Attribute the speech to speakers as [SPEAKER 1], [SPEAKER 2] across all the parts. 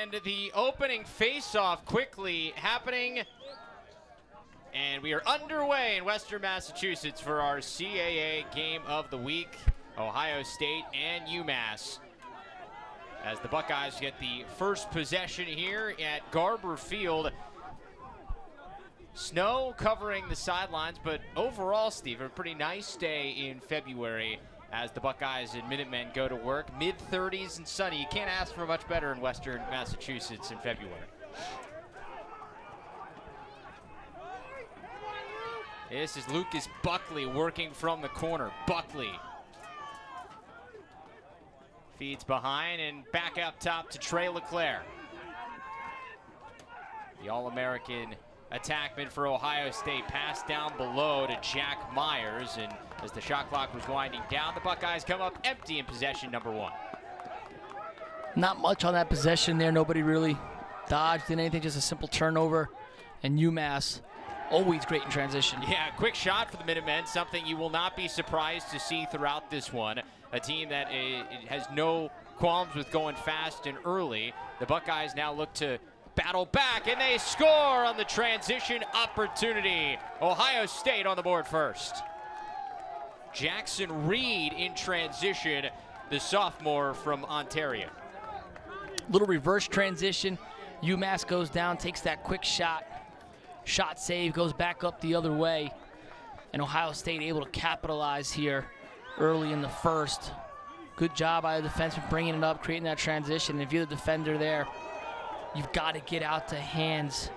[SPEAKER 1] And the opening face-off quickly happening. And we are underway in Western Massachusetts for our CAA game of the week. Ohio State and UMass. As the Buckeyes get the first possession here at Garber Field. Snow covering the sidelines, but overall, Steve, a pretty nice day in February as the Buckeyes and Minutemen go to work. Mid-30s and sunny. You can't ask for much better in Western Massachusetts in February. This is Lucas Buckley working from the corner. Buckley feeds behind and back up top to Trey Leclaire. The All-American attackman for Ohio State passed down below to Jack Myers, and as the shot clock was winding down, the Buckeyes come up empty in possession number one.
[SPEAKER 2] Not much on that possession there. Nobody really dodged in anything, just a simple turnover. And UMass, always great in transition.
[SPEAKER 1] Yeah, quick shot for the Minutemen, something you will not be surprised to see throughout this one. A team that has no qualms with going fast and early. The Buckeyes now look to battle back, and they score on the transition opportunity. Ohio State on the board first. Jackson Reed in transition, the sophomore from Ontario.
[SPEAKER 2] Little reverse transition. UMass goes down, takes that quick shot. Shot save, goes back up the other way. And Ohio State able to capitalize here early in the first. Good job by the defenseman bringing it up, creating that transition. And if you're the defender there, you've got to get out to hands.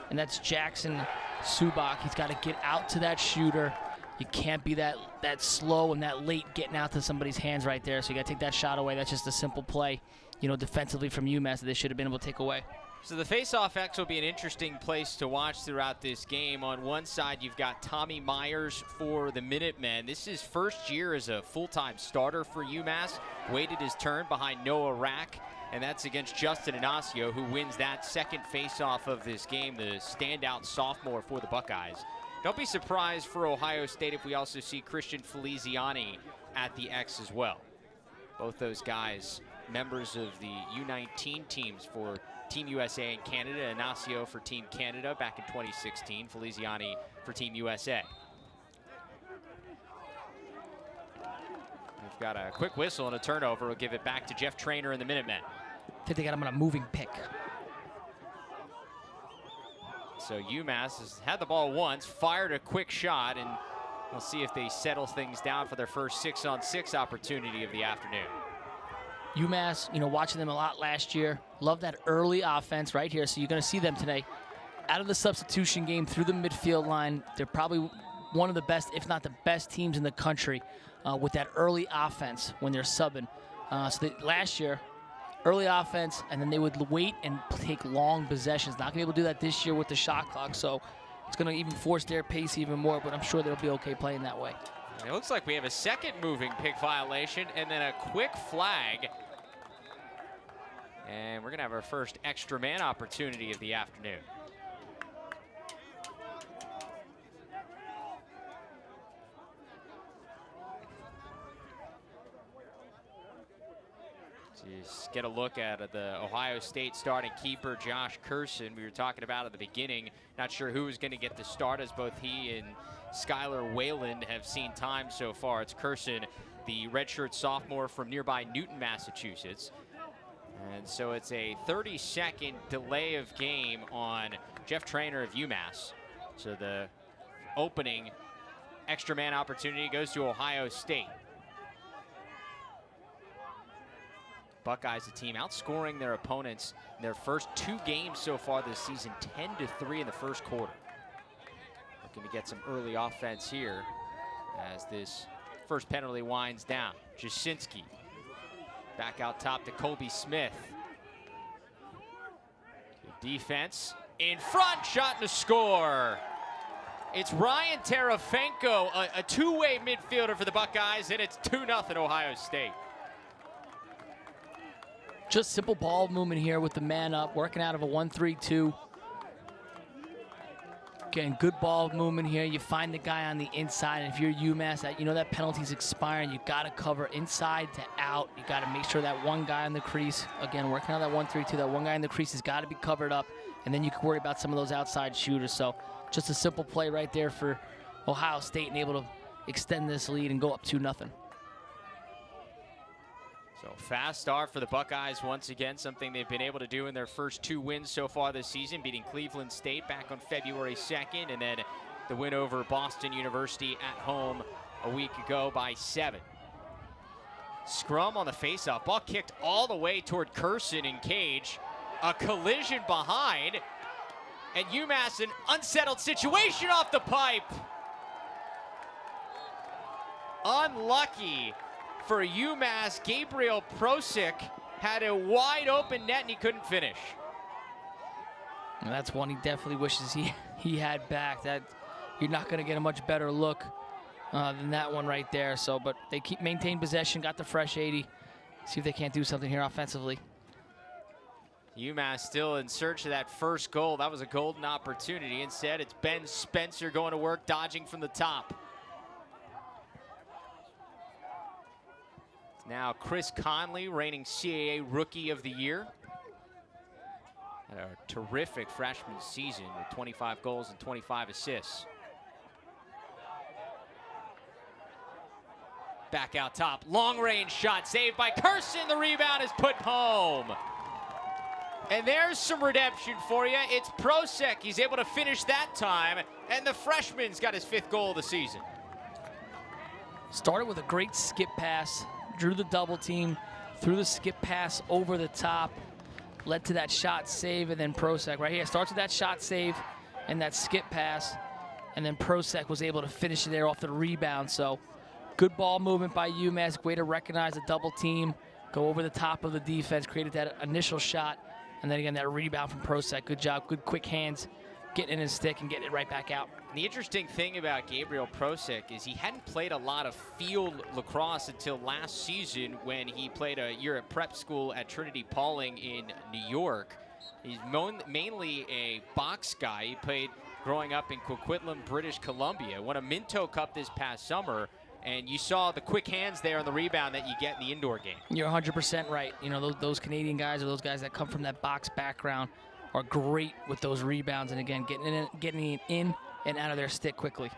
[SPEAKER 2] And that's Jackson Subak. He's got to get out to that shooter. You can't be that slow and that late getting out to somebody's hands right there. So you got to take that shot away. That's just a simple play, defensively from UMass that they should have been able to take away.
[SPEAKER 1] So the face-off X will be an interesting place to watch throughout this game. On one side, you've got Tommy Myers for the Minutemen. This is first year as a full-time starter for UMass. Waited his turn behind Noah Rack, and that's against Justin Inacio, who wins that second face-off of this game, the standout sophomore for the Buckeyes. Don't be surprised for Ohio State if we also see Christian Feliziani at the X as well. Both those guys, members of the U19 teams for Team USA in Canada. Inacio for Team Canada back in 2016. Feliziani for Team USA. We've got a quick whistle and a turnover. We'll give it back to Jeff Traynor and the Minutemen.
[SPEAKER 2] I think they got him on a moving pick.
[SPEAKER 1] So UMass has had the ball once, fired a quick shot, and we'll see if they settle things down for their first 6-on-6 opportunity of the afternoon.
[SPEAKER 2] UMass, watching them a lot last year. Love that early offense right here. So you're going to see them today. Out of the substitution game through the midfield line, they're probably one of the best, if not the best teams in the country with that early offense when they're subbing. Last year, early offense, and then they would wait and take long possessions. Not going to be able to do that this year with the shot clock, so it's going to even force their pace even more, but I'm sure they'll be okay playing that way.
[SPEAKER 1] It looks like we have a second moving pick violation and then a quick flag. And we're going to have our first extra man opportunity of the afternoon. Just get a look at the Ohio State starting keeper, Josh Curson. We were talking about at the beginning. Not sure who was going to get the start, as both he and Skylar Wayland have seen time so far. It's Curson, the redshirt sophomore from nearby Newton, Massachusetts. And so it's a 30-second delay of game on Jeff Traynor of UMass. So the opening extra man opportunity goes to Ohio State. Buckeyes, the team outscoring their opponents in their first two games so far this season, 10-3 in the first quarter. Looking to get some early offense here as this first penalty winds down. Jacinski back out top to Colby Smith. Good defense in front, shot and a score. It's Ryan Tarafanko, a two-way midfielder for the Buckeyes, and it's 2-0 Ohio State.
[SPEAKER 2] Just simple ball movement here with the man up, working out of a 1-3-2. Again, good ball movement here. You find the guy on the inside, and if you're UMass, you know that penalty's expiring. You got to cover inside to out. You got to make sure that one guy on the crease, again, working on that 1-3-2, that one guy in the crease has got to be covered up, and then you can worry about some of those outside shooters. So just a simple play right there for Ohio State and able to extend this lead and go up 2-0.
[SPEAKER 1] So fast start for the Buckeyes once again, something they've been able to do in their first 2 wins so far this season, beating Cleveland State back on February 2nd, and then the win over Boston University at home a week ago by 7. Scrum on the faceoff, ball kicked all the way toward Curson and Cage. A collision behind, and UMass an unsettled situation off the pipe. Unlucky for UMass, Gabriel Procek had a wide open net and he couldn't finish.
[SPEAKER 2] And that's one he definitely wishes he had back. That you're not going to get a much better look than that one right there. So, but they maintain possession, got the fresh 80. See if they can't do something here offensively.
[SPEAKER 1] UMass still in search of that first goal. That was a golden opportunity. Instead, it's Ben Spencer going to work, dodging from the top. Now Chris Conley, reigning CAA Rookie of the Year. Had a terrific freshman season with 25 goals and 25 assists. Back out top, long range shot saved by Curson. The rebound is put home. And there's some redemption for you. It's Procek. He's able to finish that time, and the freshman's got his 5th goal of the season.
[SPEAKER 2] Started with a great skip pass. Drew the double team, threw the skip pass over the top, led to that shot save, and then Procek right here starts with that shot save and that skip pass, and then Procek was able to finish it there off the rebound. So good ball movement by UMass, way to recognize the double team, go over the top of the defense, created that initial shot, and then again that rebound from Procek. Good job, good quick hands, getting in his stick and getting it right back out.
[SPEAKER 1] The interesting thing about Gabriel Procek is he hadn't played a lot of field lacrosse until last season when he played a year at prep school at Trinity Pawling in New York. He's mainly a box guy. He played growing up in Coquitlam, British Columbia. Won a Minto Cup this past summer, and you saw the quick hands there on the rebound that you get in the indoor game.
[SPEAKER 2] You're 100% right. You know, those Canadian guys or those guys that come from that box background are great with those rebounds, and again, getting it in and out of their stick quickly.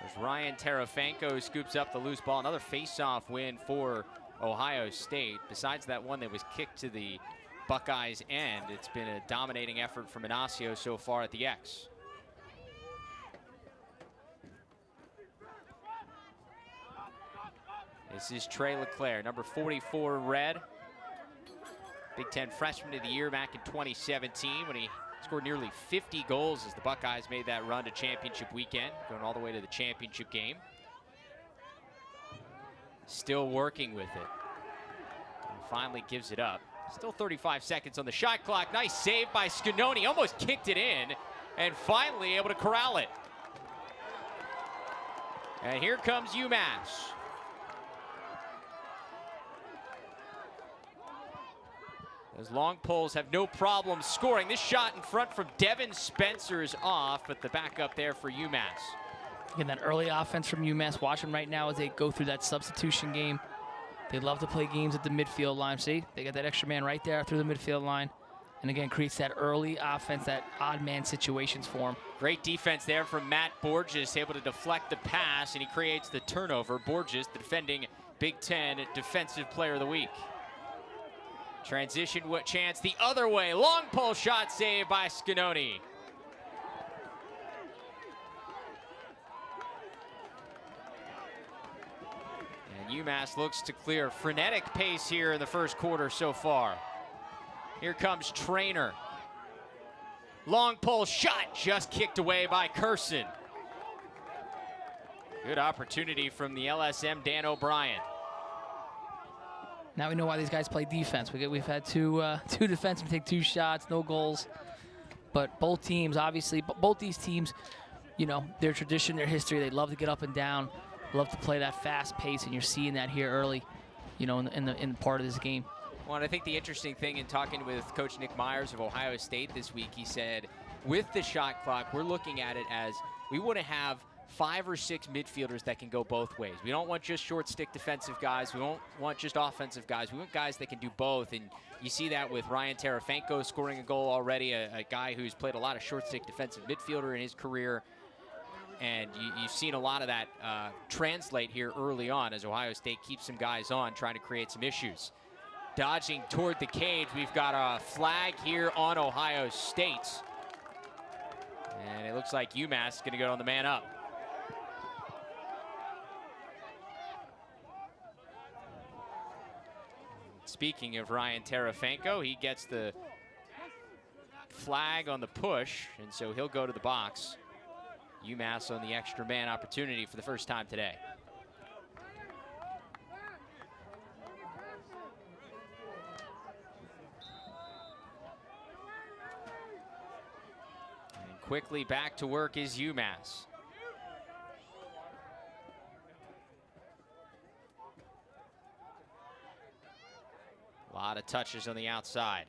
[SPEAKER 1] There's Ryan Tarafanko who scoops up the loose ball. Another face-off win for Ohio State. Besides that one that was kicked to the Buckeyes' end, it's been a dominating effort from Inacio so far at the X. This is Trey Leclaire, number 44 red. Big Ten Freshman of the Year back in 2017 when he scored nearly 50 goals as the Buckeyes made that run to championship weekend, going all the way to the championship game. Still working with it. And finally gives it up. Still 35 seconds on the shot clock. Nice save by Scanoni. Almost kicked it in and finally able to corral it. And here comes UMass. Those long poles have no problem scoring. This shot in front from Devin Spencer is off, but the backup there for UMass.
[SPEAKER 2] Again, that early offense from UMass. Watch them right now as they go through that substitution game. They love to play games at the midfield line. See, they got that extra man right there through the midfield line. And again, creates that early offense, that odd man situations for them.
[SPEAKER 1] Great defense there from Matt Borges, able to deflect the pass, and he creates the turnover. Borges, the defending Big Ten Defensive Player of the Week. Transition chance the other way. Long pole shot saved by Scanoni. And UMass looks to clear. Frenetic pace here in the first quarter so far. Here comes Trainer. Long pole shot just kicked away by Curson. Good opportunity from the LSM Dan O'Brien.
[SPEAKER 2] Now we know why these guys play defense. We've had two defensemen take 2 shots, no goals. But both teams, obviously, both these teams, you know, their tradition, their history, they love to get up and down, love to play that fast pace, and you're seeing that here early, you know, in the part of this game.
[SPEAKER 1] Well, and I think the interesting thing in talking with Coach Nick Myers of Ohio State this week, he said, with the shot clock, we're looking at it as we want to have 5 or 6 midfielders that can go both ways. We don't want just short stick defensive guys. We don't want just offensive guys. We want guys that can do both. And you see that with Ryan Tarafanko scoring a goal already, a guy who's played a lot of short stick defensive midfielder in his career. And you've seen a lot of that translate here early on as Ohio State keeps some guys on, trying to create some issues. Dodging toward the cage, we've got a flag here on Ohio State. And it looks like UMass is going to go on the man up. Speaking of Ryan Tarafanko, he gets the flag on the push, and so he'll go to the box. UMass on the extra man opportunity for the first time today. And quickly back to work is UMass. A lot of touches on the outside.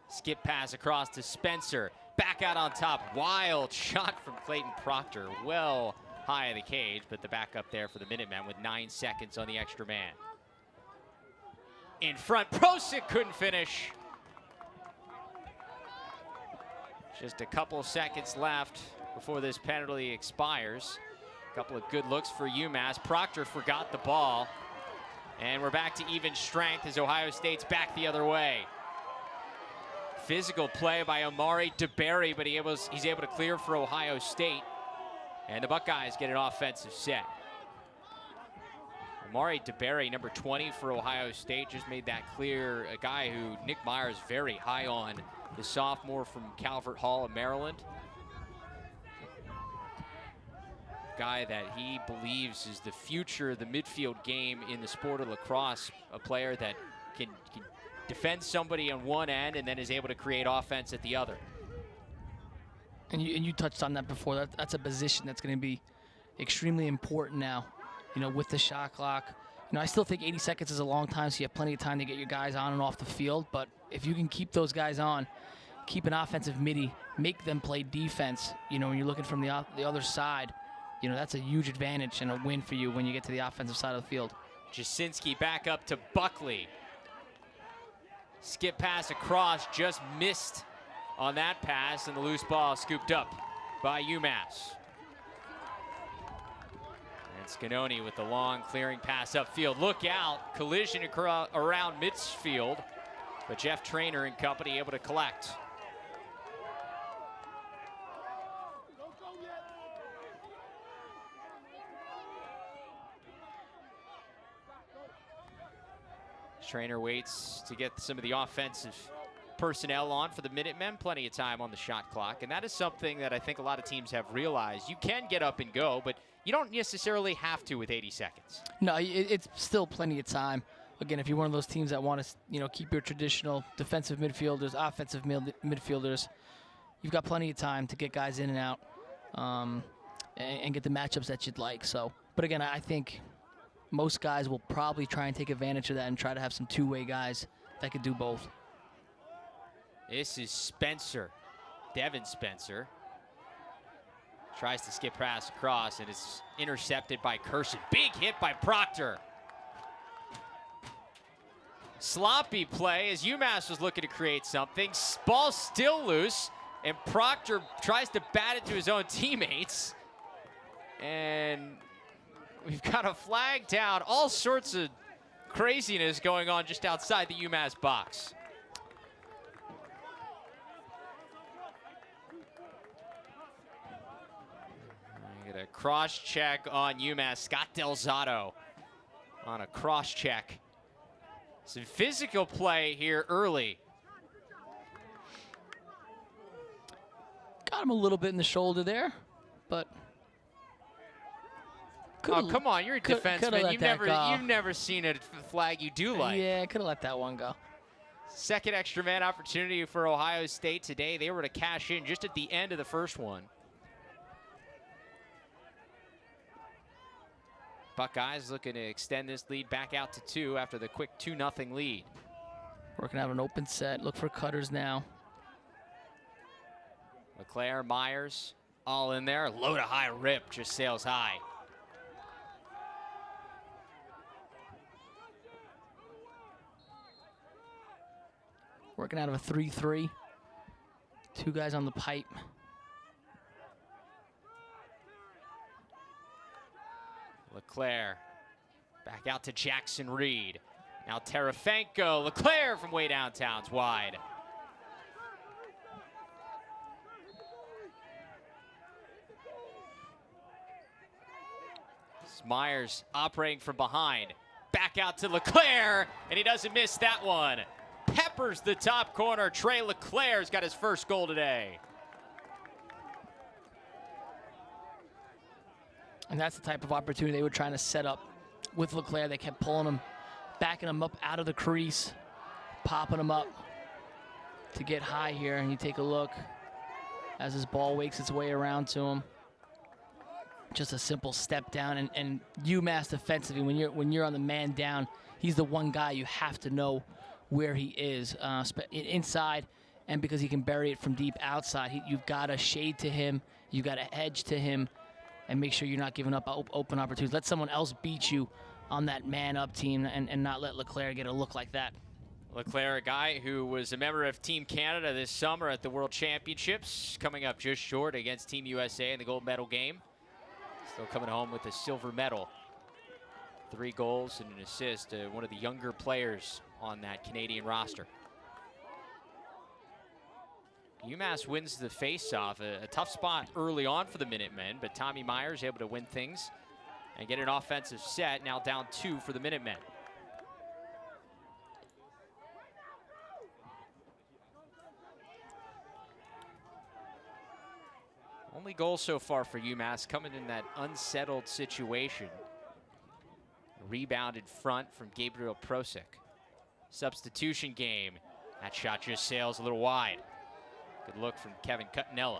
[SPEAKER 1] Skip pass across to Spencer. Back out on top. Wild shot from Clayton Proctor. Well high of the cage, but the backup there for the Minutemen with 9 seconds on the extra man. In front, Procek couldn't finish. Just a couple seconds left before this penalty expires. A couple of good looks for UMass. Proctor forgot the ball. And we're back to even strength as Ohio State's back the other way. Physical play by Amari DeBerry, but he's able to clear for Ohio State. And the Buckeyes get an offensive set. Amari DeBerry, number 20 for Ohio State, just made that clear. A guy who Nick Meyer is very high on, the sophomore from Calvert Hall of Maryland. Guy that he believes is the future of the midfield game in the sport of lacrosse. A player that can defend somebody on one end and then is able to create offense at the other.
[SPEAKER 2] And you touched on that before. That's a position that's going to be extremely important now, you know, with the shot clock. You know, I still think 80 seconds is a long time, so you have plenty of time to get your guys on and off the field. But if you can keep those guys on, keep an offensive midi, make them play defense, you know, when you're looking from the other side, you know, that's a huge advantage and a win for you when you get to the offensive side of the field.
[SPEAKER 1] Jacinski back up to Buckley. Skip pass across, just missed on that pass, and the loose ball scooped up by UMass. And Scanoni with the long clearing pass upfield. Look out, collision around midfield, but Jeff Traynor and company able to collect. Traynor waits to get some of the offensive personnel on for the Minutemen. Plenty of time on the shot clock, and that is something that I think a lot of teams have realized. You can get up and go, but you don't necessarily have to with 80 seconds.
[SPEAKER 2] No, it's still plenty of time. Again, if you're one of those teams that want to, you know, keep your traditional defensive midfielders, offensive midfielders, you've got plenty of time to get guys in and out and get the matchups that you'd like. So, but again, I think most guys will probably try and take advantage of that and try to have some two-way guys that could do both.
[SPEAKER 1] This is Spencer, Devin Spencer. Tries to skip pass across, and it's intercepted by Curson. Big hit by Proctor. Sloppy play as UMass was looking to create something. Ball still loose, and Proctor tries to bat it to his own teammates. And we've got a flag down. All sorts of craziness going on just outside the UMass box. We get a cross check on UMass. Scott Delzato on a cross check. Some physical play here early.
[SPEAKER 2] Got him a little bit in the shoulder there, but
[SPEAKER 1] oh, come on, you're a defenseman. You've never seen a flag you do like.
[SPEAKER 2] Yeah, could have let that one go.
[SPEAKER 1] Second extra man opportunity for Ohio State today. They were to cash in just at the end of the first one. Buckeyes looking to extend this lead back out to 2 after the quick 2-0 lead.
[SPEAKER 2] Working out an open set. Look for cutters now.
[SPEAKER 1] Leclaire, Myers, all in there. Low to high rip, just sails high.
[SPEAKER 2] Working out of a 3-3. Two guys on the pipe.
[SPEAKER 1] Leclaire back out to Jackson Reed. Now Tarafanko. Leclaire from way downtown's wide. Myers operating from behind. Back out to Leclaire, and he doesn't miss that one. Peppers the top corner. Trey Leclaire's got his first goal today.
[SPEAKER 2] And that's the type of opportunity they were trying to set up with Leclaire. They kept pulling him, backing him up out of the crease, popping him up to get high here. And you take a look as his ball wakes its way around to him. Just a simple step down, and UMass defensively, when you're on the man down, he's the one guy you have to know where he is inside, and because he can bury it from deep outside, you've got to shade to him, you've got to edge to him, and make sure you're not giving up open opportunities. Let someone else beat you on that man-up team, and not let Leclaire get a look like that.
[SPEAKER 1] Leclaire, a guy who was a member of Team Canada this summer at the World Championships, coming up just short against Team USA in the gold medal game. Still coming home with a silver medal. 3 goals and an assist. One of the younger players on that Canadian roster. UMass wins the face-off. A tough spot early on for the Minutemen, but Tommy Myers able to win things and get an offensive set. Now down 2 for the Minutemen. Only goal so far for UMass coming in that unsettled situation. Rebounded front from Gabriel Procek. Substitution game. That shot just sails a little wide. Good look from Kevin Cuttinella.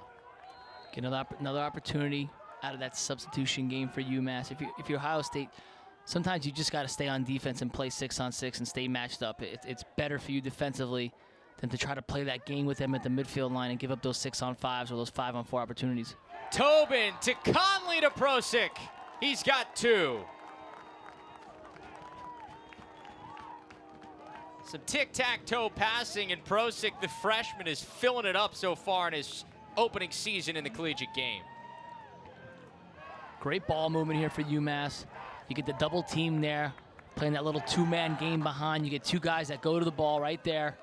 [SPEAKER 2] Get another opportunity out of that substitution game for UMass. If you're Ohio State, sometimes you just got to stay on defense and play 6-on-6 and stay matched up. It's better for you defensively than to try to play that game with them at the midfield line and give up those 6-on-5s or those 5-on-4 opportunities.
[SPEAKER 1] Tobin to Conley to Procek. He's got 2. Some tic-tac-toe passing, and Procek, the freshman, is filling it up so far in his opening season in the collegiate game.
[SPEAKER 2] Great ball movement here for UMass. You get the double team there, playing that little 2-man game behind. You get 2 guys that go to the ball right there.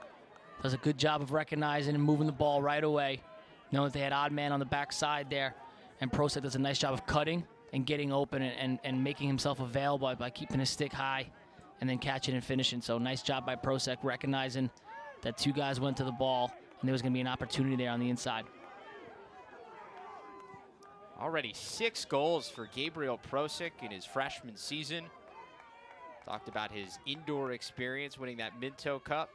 [SPEAKER 2] Does a good job of recognizing and moving the ball right away. Knowing that they had odd man on the backside there. And Procek does a nice job of cutting and getting open and making himself available by keeping his stick high and then catching and finishing. So nice job by Procek, recognizing that 2 guys went to the ball and there was going to be an opportunity there on the inside.
[SPEAKER 1] Already 6 goals for Gabriel Procek in his freshman season. Talked about his indoor experience winning that Minto Cup.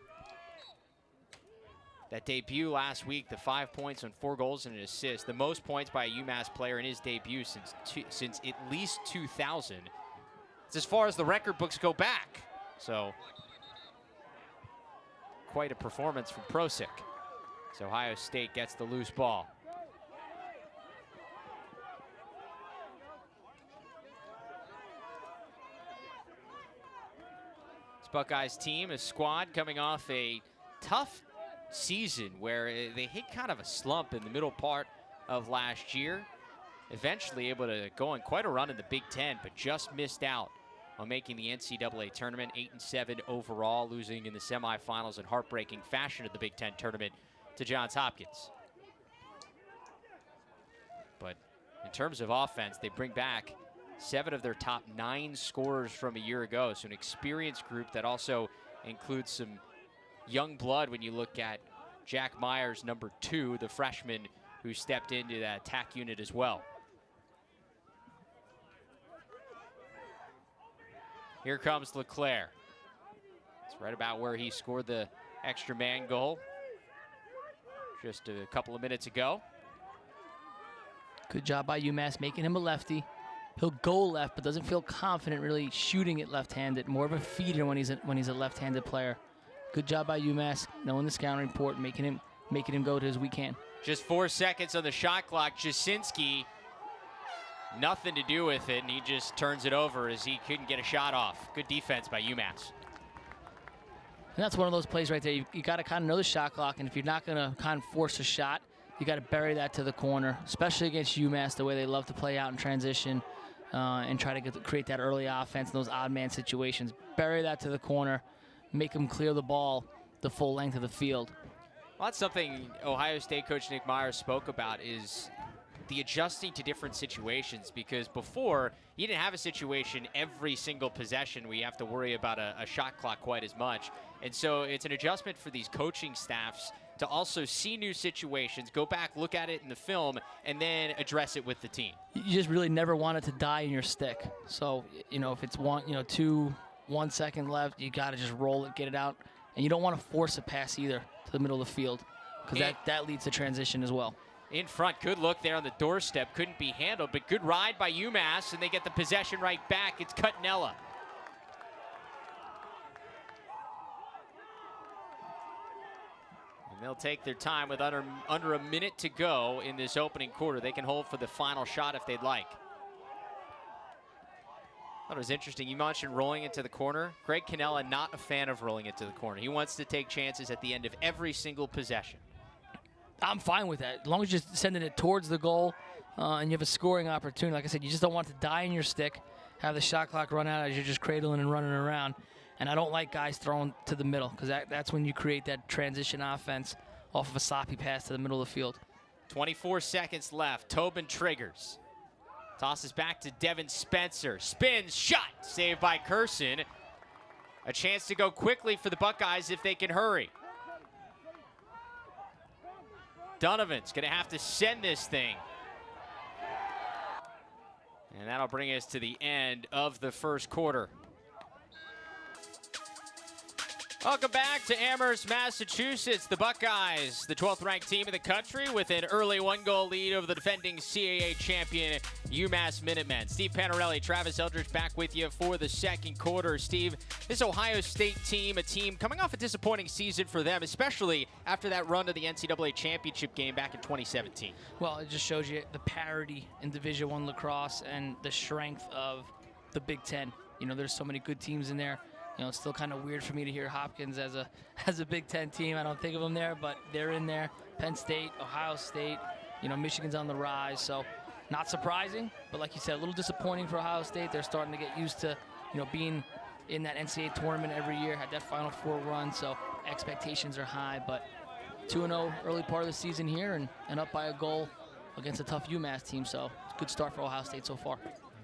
[SPEAKER 1] That debut last week, the 5 points on 4 goals and an assist. The most points by a UMass player in his debut since at least 2000. It's as far as the record books go back. So, quite a performance from Procek. So Ohio State gets the loose ball. This Buckeyes team, a squad coming off a tough season where they hit kind of a slump in the middle part of last year. Eventually able to go on quite a run in the Big Ten, but just missed out on making the NCAA tournament. 8-7 overall, losing in the semifinals in heartbreaking fashion of the Big Ten tournament to Johns Hopkins. But in terms of offense, they bring back 7 of their top 9 scorers from a year ago. So an experienced group that also includes some young blood when you look at Jack Myers, number 2, the freshman who stepped into that attack unit as well. Here comes Leclaire. It's right about where he scored the extra man goal just a couple of minutes ago.
[SPEAKER 2] Good job by UMass making him a lefty. He'll go left, but doesn't feel confident really shooting it left-handed. More of a feeder when he's a left-handed player. good job by UMass, knowing the scouting report, making him go to his weak hand.
[SPEAKER 1] Just 4 seconds on the shot clock. Jacinski, nothing to do with it, and he just turns it over as he couldn't get a shot off. Good defense by UMass.
[SPEAKER 2] And that's one of those plays right there. You got to kind of know the shot clock, and if you're not going to kind of force a shot, you got to bury that to the corner, especially against UMass, the way they love to play out in transition and try to create that early offense in those odd man situations. Bury that to the corner, make them clear the ball the full length of the field.
[SPEAKER 1] Well, that's something Ohio State coach Nick Meyer spoke about, is the adjusting to different situations, because before you didn't have a situation every single possession where you have to worry about a shot clock quite as much. And so it's an adjustment for these coaching staffs to also see new situations, go back, look at it in the film, and then address it with the team.
[SPEAKER 2] You just really never want it to die in your stick. So, if it's 1 second left, you got to just roll it, get it out. And you don't want to force a pass either to the middle of the field, because that leads to transition as well.
[SPEAKER 1] In front, good look there on the doorstep, couldn't be handled, but good ride by UMass, and they get the possession right back. It's Cutnella. And they'll take their time with under a minute to go in this opening quarter. They can hold for the final shot if they'd like. I thought it was interesting. You mentioned rolling into the corner. Greg Cannella, not a fan of rolling into the corner. He wants to take chances at the end of every single possession.
[SPEAKER 2] I'm fine with that. As long as you're sending it towards the goal and you have a scoring opportunity. Like I said, you just don't want it to die in your stick, have the shot clock run out as you're just cradling and running around. And I don't like guys throwing to the middle, because that's when you create that transition offense off of a sloppy pass to the middle of the field.
[SPEAKER 1] 24 seconds left. Tobin triggers. Tosses back to Devin Spencer. Spins, shot, saved by Curson. A chance to go quickly for the Buckeyes if they can hurry. Donovan's going to have to send this thing. And that'll bring us to the end of the first quarter. Welcome back to Amherst, Massachusetts. The Buckeyes, the 12th ranked team in the country, with an early 1-goal lead over the defending CAA champion UMass Minutemen. Steve Panarelli, Travis Eldridge back with you for the second quarter. Steve, this Ohio State team, a team coming off a disappointing season for them, especially after that run to the NCAA championship game back in 2017.
[SPEAKER 2] Well, it just shows you the parity in Division I lacrosse and the strength of the Big Ten. There's so many good teams in there. It's still kind of weird for me to hear Hopkins as a Big Ten team. I don't think of them there, but they're in there. Penn State, Ohio State, Michigan's on the rise. So not surprising, but like you said, a little disappointing for Ohio State. They're starting to get used to, being in that NCAA tournament every year, had that Final Four run, so expectations are high. But 2-0 early part of the season here and up by a goal against a tough UMass team. So it's a good start for Ohio State so far.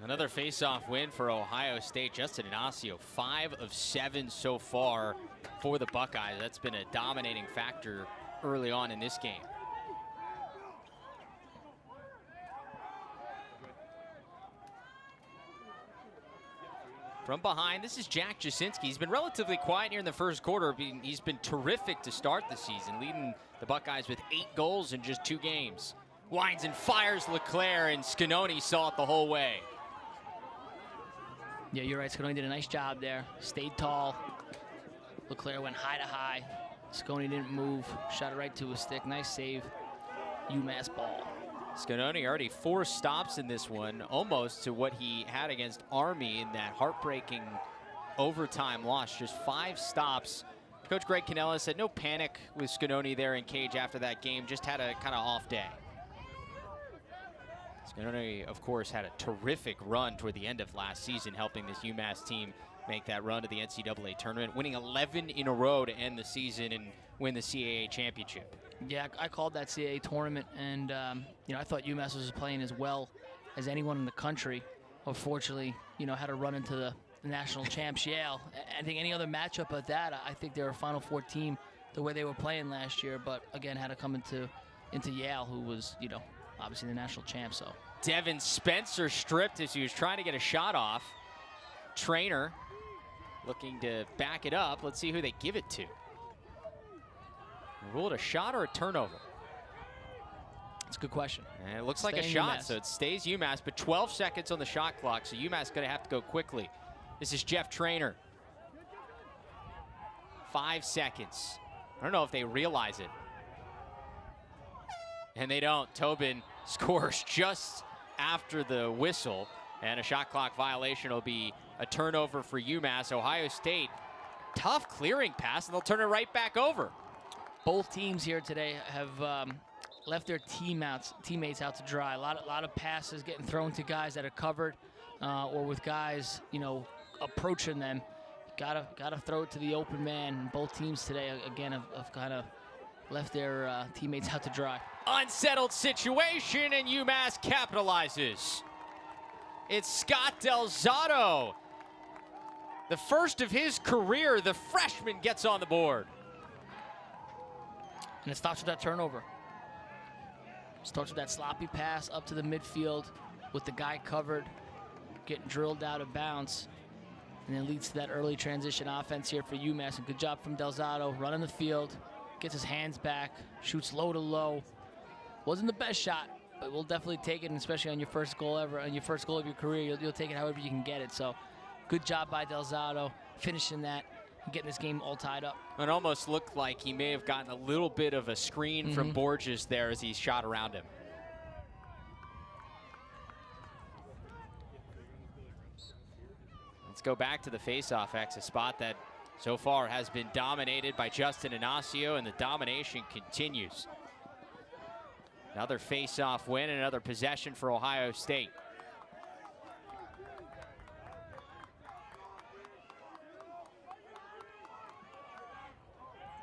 [SPEAKER 1] Another face-off win for Ohio State. Justin Ignacio, 5 of 7 so far for the Buckeyes. That's been a dominating factor early on in this game. From behind, this is Jack Jacinski. He's been relatively quiet here in the first quarter. He's been terrific to start the season, leading the Buckeyes with 8 goals in just 2 games. Winds and fires Leclaire, and Scanoni saw it the whole way.
[SPEAKER 2] Yeah, you're right. Scanoni did a nice job there. Stayed tall. Leclaire went high to high. Scanoni didn't move. Shot it right to his stick. Nice save. UMass ball.
[SPEAKER 1] Scanoni already 4 stops in this one, almost to what he had against Army in that heartbreaking overtime loss. Just 5 stops. Coach Greg Cannella said no panic with Scanoni there in cage after that game. Just had a kind of off day. Scanoni, of course, had a terrific run toward the end of last season, helping this UMass team make that run to the NCAA tournament, winning 11 in a row to end the season and win the CAA championship.
[SPEAKER 2] Yeah, I called that CAA tournament, and I thought UMass was playing as well as anyone in the country. Unfortunately, had to run into the national champs Yale. I think any other matchup at that, I think they're a Final Four team the way they were playing last year, but again, had to come into Yale, who was, obviously the national champ. So
[SPEAKER 1] Devin Spencer stripped as he was trying to get a shot off. Trainer looking to back it up. Let's see who they give it to. Ruled a shot or a turnover?
[SPEAKER 2] That's a good question.
[SPEAKER 1] And it looks like a shot, so it stays UMass, but 12 seconds on the shot clock, so UMass going to have to go quickly. This is Jeff Trainer. 5 seconds. I don't know if they realize it. And they don't. Tobin scores just after the whistle, and a shot clock violation will be a turnover for UMass. Ohio State, tough clearing pass, and they'll turn it right back over.
[SPEAKER 2] Both teams here today have left their teammates out to dry. A lot of passes getting thrown to guys that are covered, or with guys, you know, approaching them. Gotta throw it to the open man. Both teams today, again, have kind of left their teammates out to dry.
[SPEAKER 1] Unsettled situation, and UMass capitalizes. It's Scott Delzato. The first of his career, the freshman gets on the board.
[SPEAKER 2] And it stops with that turnover. Starts with that sloppy pass up to the midfield with the guy covered, getting drilled out of bounds. And then leads to that early transition offense here for UMass. And good job from Delzato, running the field, gets his hands back, shoots low to low. Wasn't the best shot, but we'll definitely take it, and especially on your first goal ever, on your first goal of your career, you'll take it however you can get it. So good job by Delzato, finishing that and getting this game all tied up.
[SPEAKER 1] It almost looked like he may have gotten a little bit of a screen from Borges there as he shot around him. Let's go back to the faceoff X, a spot that so far has been dominated by Justin Inacio, and the domination continues. Another faceoff win, and another possession for Ohio State.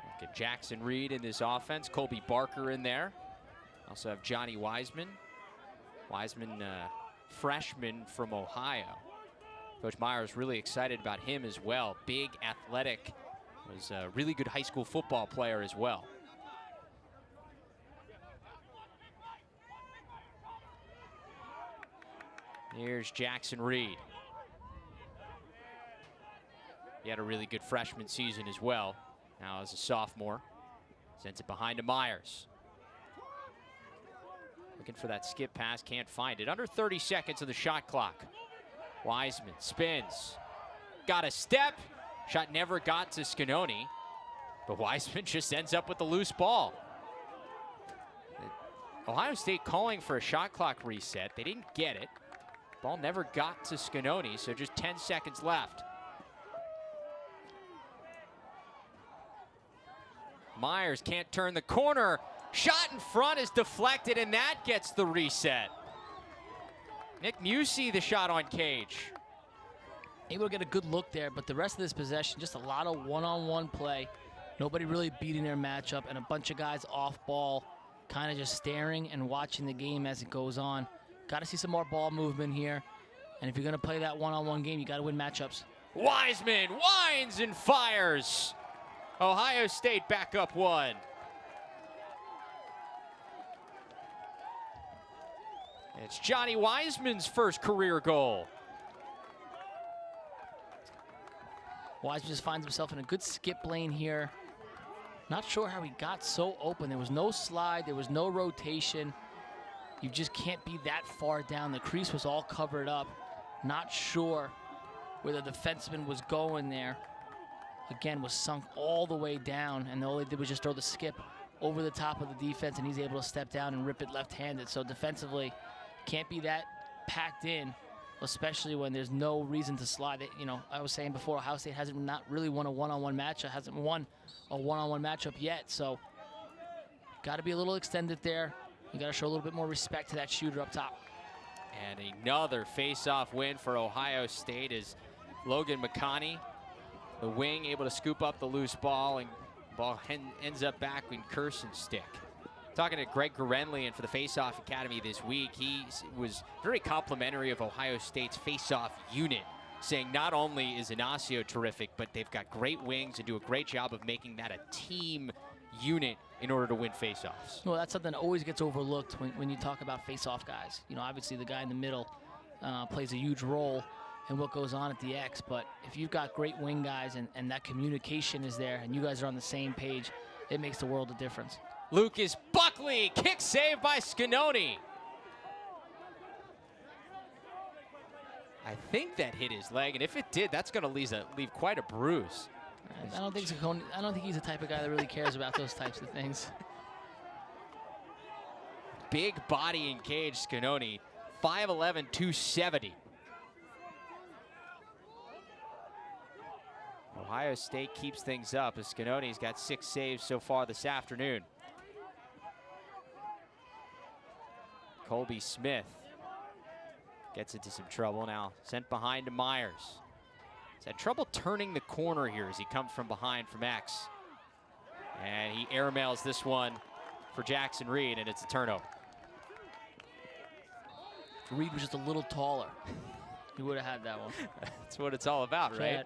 [SPEAKER 1] Look at Jackson Reed in this offense, Colby Barker in there. Also have Johnny Wiseman. Wiseman, freshman from Ohio. Coach Meyer is really excited about him as well. Big, athletic, was a really good high school football player as well. Here's Jackson Reed. He had a really good freshman season as well. Now as a sophomore, sends it behind to Myers. Looking for that skip pass, can't find it. Under 30 seconds on the shot clock. Wiseman spins, got a step, shot never got to Scanoni, but Wiseman just ends up with the loose ball. Ohio State calling for a shot clock reset. They didn't get it. Ball never got to Scanoni, so just 10 seconds left. Myers can't turn the corner. Shot in front is deflected, and that gets the reset. Nick Musey, the shot on cage.
[SPEAKER 2] Able to get a good look there, but the rest of this possession, just a lot of one-on-one play. Nobody really beating their matchup, and a bunch of guys off ball, kind of just staring and watching the game as it goes on. Got to see some more ball movement here. And if you're going to play that one-on-one game, you got to win matchups.
[SPEAKER 1] Wiseman winds and fires. Ohio State back up 1. It's Johnny Wiseman's first career goal.
[SPEAKER 2] Wiseman just finds himself in a good skip lane here. Not sure how he got so open. There was no slide. There was no rotation. You just can't be that far down. The crease was all covered up. Not sure where the defenseman was going there. Again, was sunk all the way down, and all they did was just throw the skip over the top of the defense, and he's able to step down and rip it left-handed. So defensively, can't be that packed in, especially when there's no reason to slide it. You know, I was saying before, Ohio State hasn't not really won a one-on-one matchup, hasn't won a one-on-one matchup yet. So got to be a little extended there. You got to show a little bit more respect to that shooter up top.
[SPEAKER 1] And another face-off win for Ohio State is Logan McConney, the wing, able to scoop up the loose ball, and ball ends up back in Kirsten's stick. Talking to Greg Gorenlian for the Face-Off Academy this week, he was very complimentary of Ohio State's face-off unit, saying not only is Inacio terrific, but they've got great wings and do a great job of making that a team unit in order to win face-offs.
[SPEAKER 2] Well, that's something that always gets overlooked when you talk about face-off guys. You know, obviously the guy in the middle plays a huge role in what goes on at the X, but if you've got great wing guys and that communication is there and you guys are on the same page, it makes the world of difference.
[SPEAKER 1] Lucas Buckley, kick save by Scanoni. I think that hit his leg, and if it did, that's going to leave quite a bruise.
[SPEAKER 2] I don't think he's the type of guy that really cares about those types of things.
[SPEAKER 1] Big body in cage, Scanoni, 5'11", 270. Ohio State keeps things up as Scanoni's got 6 saves so far this afternoon. Colby Smith gets into some trouble now, sent behind to Myers. He's had trouble turning the corner here as he comes from behind from X. And he airmails this one for Jackson Reed, and it's a turnover.
[SPEAKER 2] If Reed was just a little taller, he would have had that one.
[SPEAKER 1] That's what it's all about, right?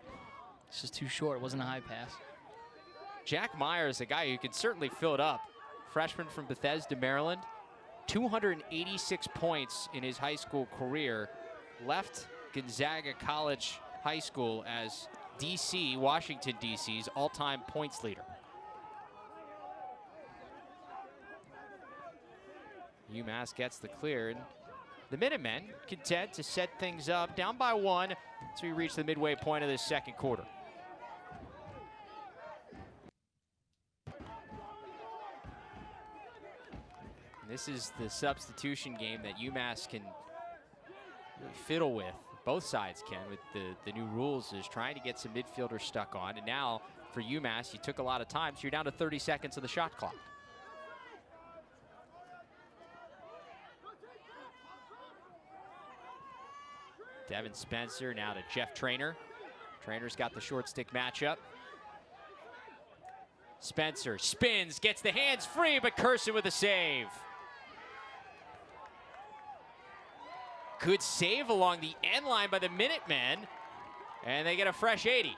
[SPEAKER 2] It's just too short. It wasn't a high pass.
[SPEAKER 1] Jack Myers, a guy who can certainly fill it up. Freshman from Bethesda, Maryland. 286 points in his high school career. Left Gonzaga College High School as DC, Washington, D.C.'s all-time points leader. UMass gets the clear, and the Minutemen content to set things up, down by 1 as we reach the midway point of this second quarter. This is the substitution game that UMass can really fiddle with. Both sides can with the new rules, is trying to get some midfielders stuck on. And now for UMass, you took a lot of time, so you're down to 30 seconds of the shot clock. Devin Spencer now to Jeff Traynor. Trainor's got the short stick matchup. Spencer spins, gets the hands free, but Curson with a save. Good save along the end line by the Minutemen, and they get a fresh 80.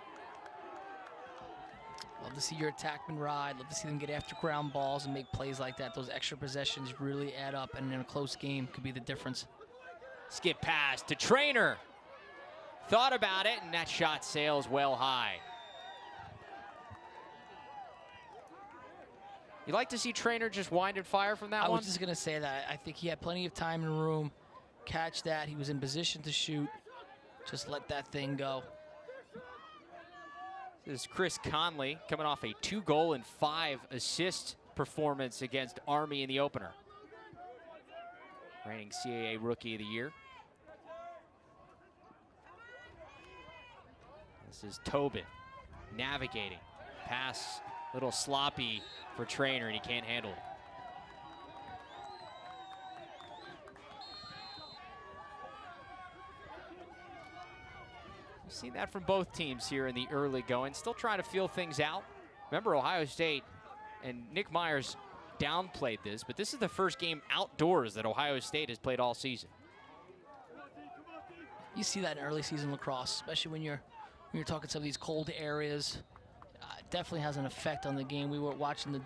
[SPEAKER 2] Love to see your attackmen ride. Love to see them get after ground balls and make plays like that. Those extra possessions really add up, and in a close game could be the difference.
[SPEAKER 1] Skip pass to Traynor. Thought about it, and that shot sails well high. You like to see Traynor just wind and fire from that one?
[SPEAKER 2] I was just going to say that. I think he had plenty of time and room. Catch that. He was in position to shoot. Just let that thing go.
[SPEAKER 1] This is Chris Conley coming off a 2-goal and 5-assist performance against Army in the opener. Reigning CAA Rookie of the Year. This is Tobin navigating. Pass a little sloppy for Traynor, and he can't handle it. We've seen that from both teams here in the early going. Still trying to feel things out. Remember, Ohio State and Nick Myers downplayed this, but this is the first game outdoors that Ohio State has played all season.
[SPEAKER 2] You see that in early season lacrosse, especially when you're talking some of these cold areas. It definitely has an effect on the game. We were watching the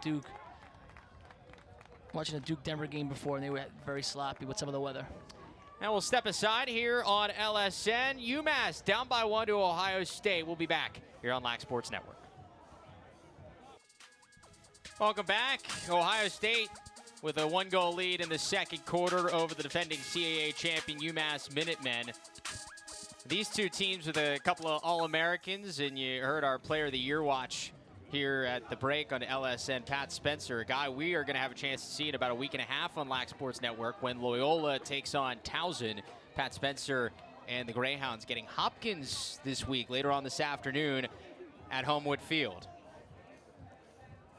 [SPEAKER 2] Duke-Denver game before, and they were very sloppy with some of the weather.
[SPEAKER 1] And we'll step aside here on LSN. UMass down by 1 to Ohio State. We'll be back here on Lax Sports Network. Welcome back. Ohio State with a 1-goal lead in the second quarter over the defending CAA champion UMass Minutemen. These two teams with a couple of All-Americans, and you heard our Player of the Year watch here at the break on LSN, Pat Spencer, a guy we are going to have a chance to see in about a week and a half on Lax Sports Network when Loyola takes on Towson. Pat Spencer and the Greyhounds getting Hopkins this week, later on this afternoon at Homewood Field.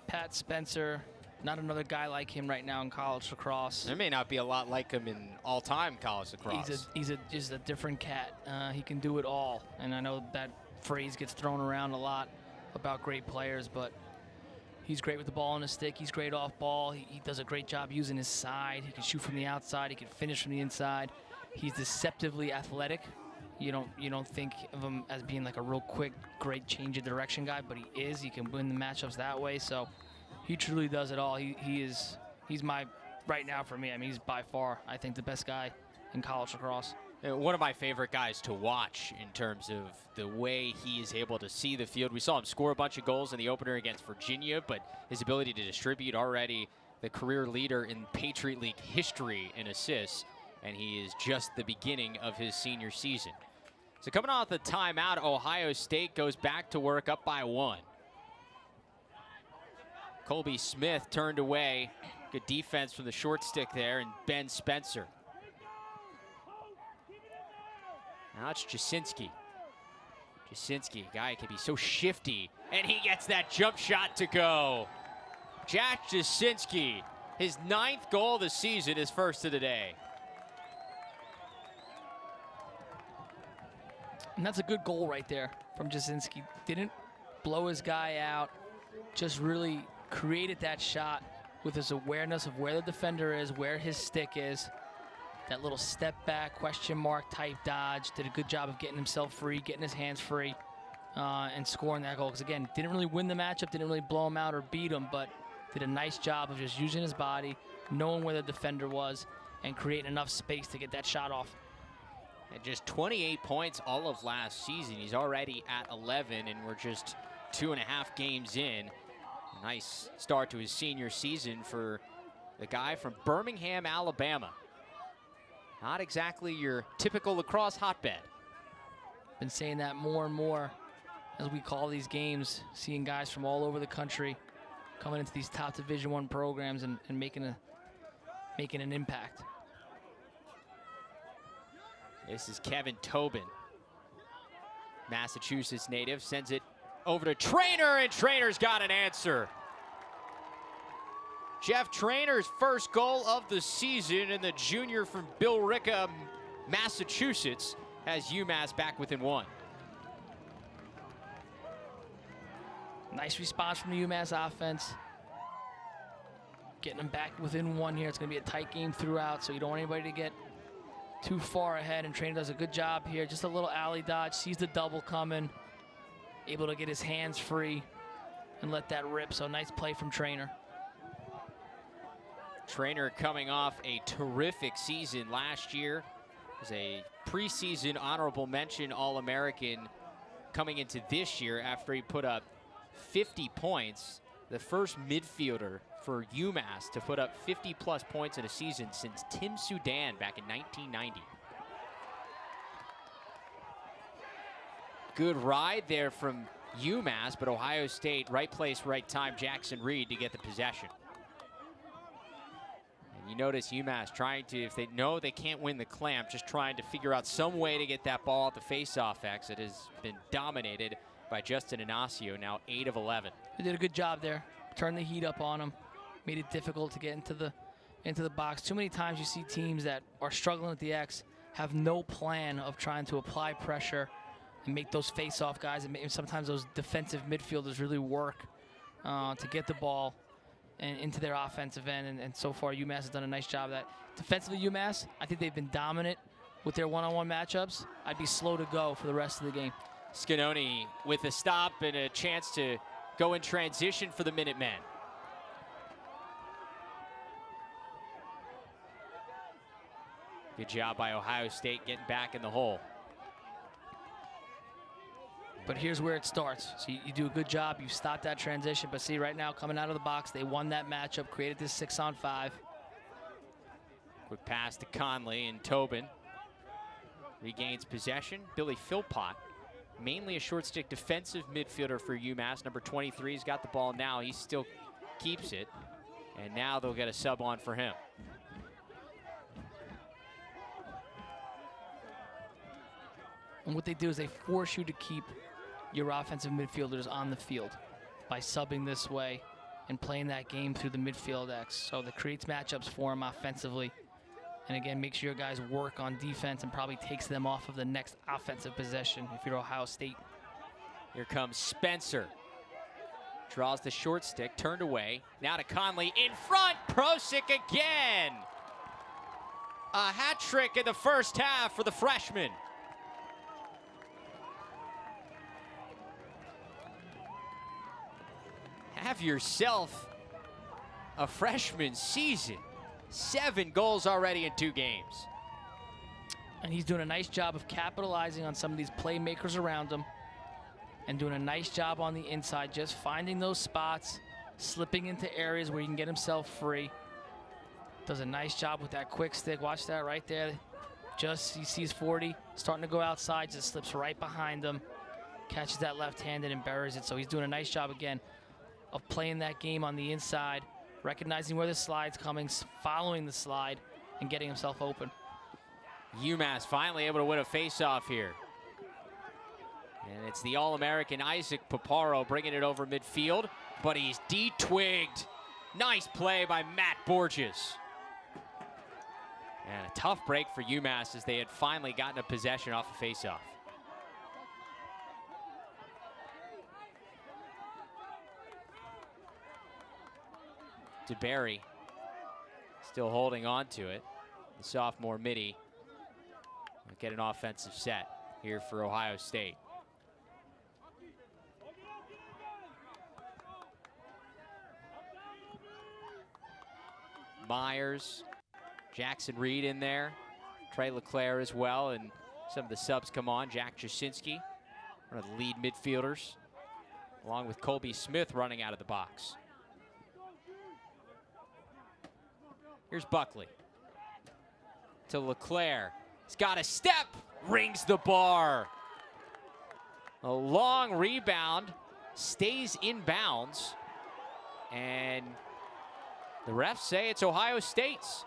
[SPEAKER 2] Pat Spencer, not another guy like him right now in college lacrosse.
[SPEAKER 1] There may not be a lot like him in all-time college lacrosse.
[SPEAKER 2] He's just a different cat. He can do it all, and I know that phrase gets thrown around a lot about great players, but he's great with the ball on his stick. He's great off ball. He does a great job using his side. He can shoot from the outside. He can finish from the inside. He's deceptively athletic. You don't think of him as being like a real quick, great change of direction guy, but he is. He can win the matchups that way. So he truly does it all. He's my, right now for me, I mean, he's by far, I think, the best guy in college lacrosse.
[SPEAKER 1] One of my favorite guys to watch in terms of the way he is able to see the field. We saw him score a bunch of goals in the opener against Virginia, but his ability to distribute, already the career leader in Patriot League history in assists, and he is just the beginning of his senior season. So coming off the timeout, Ohio State goes back to work up by 1. Colby Smith turned away. Good defense from the short stick there, and Ben Spencer. Now it's Jacinski. Jacinski, guy can be so shifty, and he gets that jump shot to go. Jack Jacinski, his 9th goal of the season, his first of the day.
[SPEAKER 2] And that's a good goal right there from Jacinski. Didn't blow his guy out, just really created that shot with his awareness of where the defender is, where his stick is. That little step back, question mark type dodge. Did a good job of getting himself free, getting his hands free, and scoring that goal. Because again, didn't really win the matchup, didn't really blow him out or beat him, but did a nice job of just using his body, knowing where the defender was, and creating enough space to get that shot off.
[SPEAKER 1] And just 28 points all of last season. He's already at 11, and we're just 2.5 games in. A nice start to his senior season for the guy from Birmingham, Alabama. Not exactly your typical lacrosse hotbed.
[SPEAKER 2] Been saying that more and more as we call these games, seeing guys from all over the country coming into these top Division I programs and making an impact.
[SPEAKER 1] This is Kevin Tobin, Massachusetts native, sends it over to Trainer, and Trainer's got an answer. Jeff Trainer's first goal of the season, and the junior from Billerica, Massachusetts, has UMass back within 1.
[SPEAKER 2] Nice response from the UMass offense. Getting them back within 1 here. It's going to be a tight game throughout, so you don't want anybody to get too far ahead, and Trainer does a good job here. Just a little alley dodge, sees the double coming, able to get his hands free and let that rip. So nice play from Trainer.
[SPEAKER 1] Trainer coming off a terrific season last year. Was a preseason honorable mention All-American coming into this year after he put up 50 points. The first midfielder for UMass to put up 50-plus points in a season since Tim Sudan back in 1990. Good ride there from UMass, but Ohio State, right place, right time, Jackson Reed to get the possession. And you notice UMass trying to, if they know they can't win the clamp, just trying to figure out some way to get that ball at the face-off X. It has been dominated by Justin Inacio, now 8 of 11.
[SPEAKER 2] They did a good job there. Turned the heat up on him. Made it difficult to get into the box. Too many times you see teams that are struggling with the X have no plan of trying to apply pressure and make those face-off guys, and sometimes those defensive midfielders really work to get the ball and into their offensive end. And so far, UMass has done a nice job of that. Defensively, UMass, I think they've been dominant with their one-on-one matchups. I'd be slow to go for the rest of the game.
[SPEAKER 1] Scanoni with a stop and a chance to go in transition for the Minutemen. Good job by Ohio State getting back in the hole.
[SPEAKER 2] But here's where it starts. So you do a good job. You stop that transition. But see, right now, coming out of the box, they won that matchup, created this 6-on-5.
[SPEAKER 1] Quick pass to Conley, and Tobin regains possession. Billy Philpott, mainly a short stick defensive midfielder for UMass. Number 23's got the ball now. He still keeps it. And now they'll get a sub on for him.
[SPEAKER 2] And what they do is they force you to keep your offensive midfielders on the field by subbing this way and playing that game through the midfield X. So that creates matchups for them offensively. And again, makes sure your guys work on defense and probably takes them off of the next offensive possession if you're Ohio State.
[SPEAKER 1] Here comes Spencer. Draws the short stick, turned away. Now to Conley, in front, Procek again. A hat trick in the first half for the freshman. Have yourself a freshman season. 7 goals already in 2 games.
[SPEAKER 2] And he's doing a nice job of capitalizing on some of these playmakers around him and doing a nice job on the inside, just finding those spots, slipping into areas where he can get himself free. Does a nice job with that quick stick. Watch that right there. Just, he sees 40, starting to go outside, just slips right behind him, catches that left-handed and buries it. So he's doing a nice job again of playing that game on the inside, recognizing where the slide's coming, following the slide, and getting himself open.
[SPEAKER 1] UMass finally able to win a face-off here. And it's the All-American Isaac Paparo bringing it over midfield, but he's de-twigged. Nice play by Matt Borges. And a tough break for UMass as they had finally gotten a possession off a face-off. DeBerry still holding on to it. The sophomore midi will get an offensive set here for Ohio State. Myers, Jackson Reed in there, Trey Leclaire as well, and some of the subs come on. Jack Jacinski, one of the lead midfielders, along with Colby Smith running out of the box. Here's Buckley to Leclaire. He's got a step, rings the bar. A long rebound, stays in bounds, and the refs say it's Ohio State's.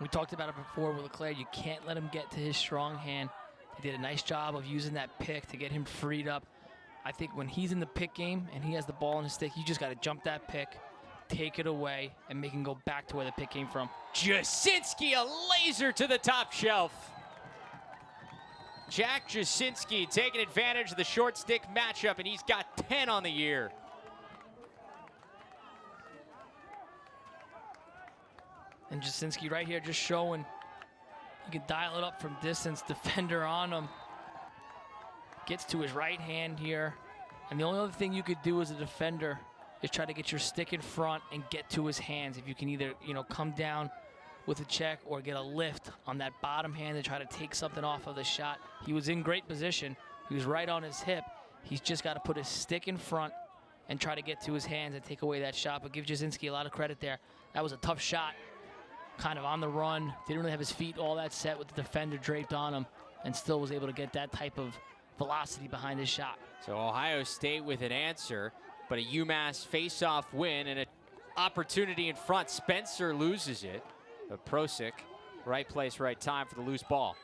[SPEAKER 2] We talked about it before with Leclaire. You can't let him get to his strong hand. They did a nice job of using that pick to get him freed up. I think when he's in the pick game and he has the ball in his stick, you just got to jump that pick, take it away, and make him go back to where the pick came from.
[SPEAKER 1] Jacinski, a laser to the top shelf. Jack Jacinski taking advantage of the short stick matchup, and he's got 10 on the year.
[SPEAKER 2] And Jacinski right here just showing you can dial it up from distance. Defender on him. Gets to his right hand here. And the only other thing you could do as a defender is try to get your stick in front and get to his hands. If you can either, come down with a check or get a lift on that bottom hand and try to take something off of the shot. He was in great position. He was right on his hip. He's just got to put his stick in front and try to get to his hands and take away that shot. But give Jacinski a lot of credit there. That was a tough shot. Kind of on the run, didn't really have his feet all that set with the defender draped on him, and still was able to get that type of velocity behind his shot.
[SPEAKER 1] So Ohio State with an answer, but a UMass face-off win and an opportunity in front. Spencer loses it, but Procek, right place, right time for the loose ball.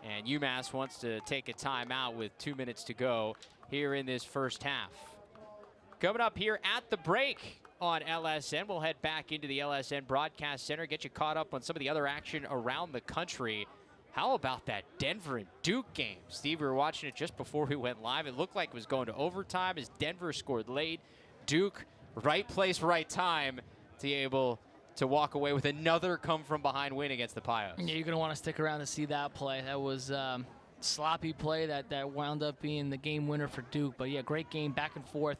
[SPEAKER 1] And UMass wants to take a timeout with 2 minutes to go here in this first half. Coming up here at the break on LSN, we'll head back into the LSN Broadcast Center, get you caught up on some of the other action around the country. How about that Denver and Duke game? Steve, we were watching it just before we went live. It looked like it was going to overtime as Denver scored late. Duke, right place, right time to be able to walk away with another come-from-behind win against the Pios.
[SPEAKER 2] Yeah, you're going to want to stick around to see that play. That was sloppy play that wound up being the game winner for Duke. But, yeah, great game, back and forth.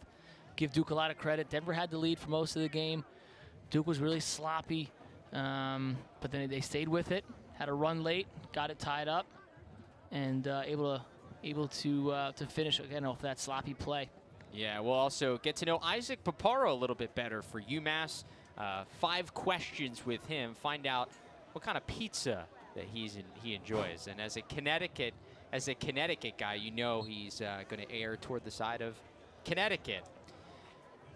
[SPEAKER 2] Give Duke a lot of credit. Denver had the lead for most of the game. Duke was really sloppy, but then they stayed with it. Had a run late, got it tied up, and able to finish again off that sloppy play.
[SPEAKER 1] Yeah, we'll also get to know Isaac Paparo a little bit better for UMass. 5 questions with him. Find out what kind of pizza that he enjoys. And as a Connecticut guy, he's going to err toward the side of Connecticut.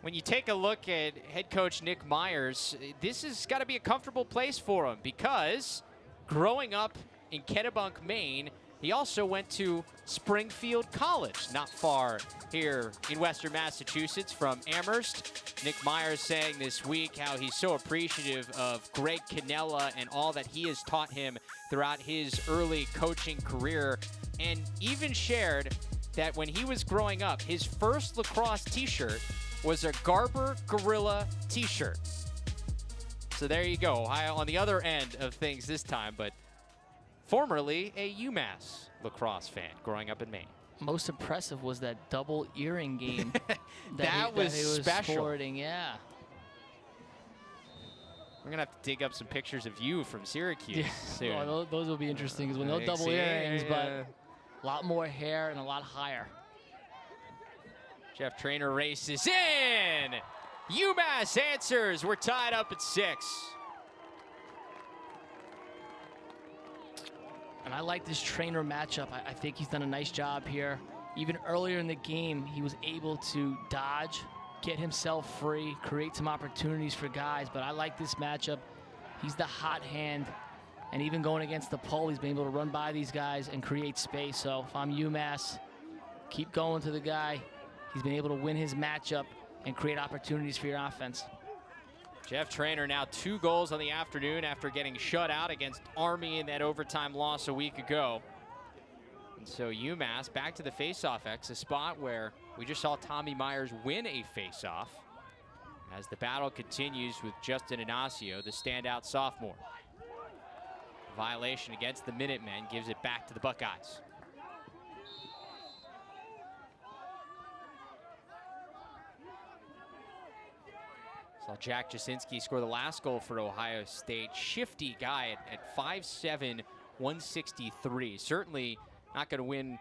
[SPEAKER 1] When you take a look at head coach Nick Myers, this has got to be a comfortable place for him because growing up in Kennebunk, Maine, he also went to Springfield College, not far here in Western Massachusetts from Amherst. Nick Myers saying this week how he's so appreciative of Greg Cannella and all that he has taught him throughout his early coaching career, and even shared that when he was growing up, his first lacrosse t-shirt was a Garber Gorilla t-shirt. So there you go, Ohio on the other end of things this time, but formerly a UMass lacrosse fan growing up in Maine.
[SPEAKER 2] Most impressive was that double earring game
[SPEAKER 1] that he was special.
[SPEAKER 2] Sporting, yeah.
[SPEAKER 1] We're going to have to dig up some pictures of you from Syracuse soon.
[SPEAKER 2] Well, those will be interesting because when those double earrings, but a lot more hair and a lot higher.
[SPEAKER 1] Jeff Trainer races in. UMass answers. We're tied up at 6.
[SPEAKER 2] And I like this Trainer matchup. I think he's done a nice job here. Even earlier in the game, he was able to dodge, get himself free, create some opportunities for guys. But I like this matchup. He's the hot hand. And even going against the pole, he's been able to run by these guys and create space. So if I'm UMass, keep going to the guy. He's been able to win his matchup and create opportunities for your offense.
[SPEAKER 1] Jeff Trainer now 2 goals on the afternoon after getting shut out against Army in that overtime loss a week ago. And so UMass back to the faceoff X, a spot where we just saw Tommy Myers win a faceoff as the battle continues with Justin Inacio, the standout sophomore. Violation against the Minutemen gives it back to the Buckeyes. Saw Jack Jacinski score the last goal for Ohio State. Shifty guy at 5'7", 163. Certainly not going to win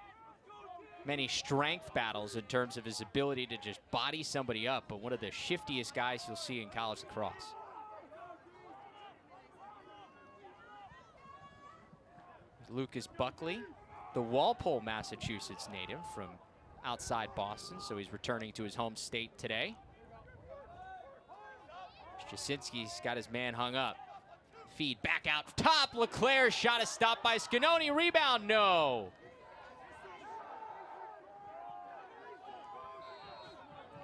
[SPEAKER 1] many strength battles in terms of his ability to just body somebody up, but one of the shiftiest guys you'll see in college lacrosse. Lucas Buckley, the Walpole, Massachusetts native from outside Boston, so he's returning to his home state today. Jacinski's got his man hung up. Feed back out top. Leclaire shot is stopped by Scanoni. Rebound, no.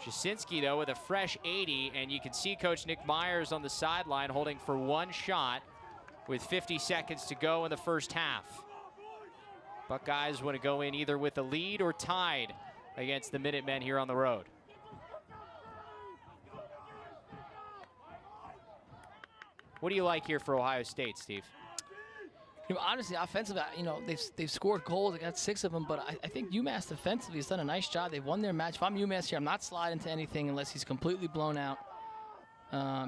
[SPEAKER 1] Jacinski, though, with a fresh 80, and you can see Coach Nick Myers on the sideline holding for 1 shot with 50 seconds to go in the first half. Buckeyes want to go in either with a lead or tied against the Minutemen here on the road. What do you like here for Ohio State, Steve?
[SPEAKER 2] You know, honestly, offensively, you know, they've scored goals. They got 6 of them, but I think UMass defensively has done a nice job. They've won their match. If I'm UMass here, I'm not sliding to anything unless he's completely blown out.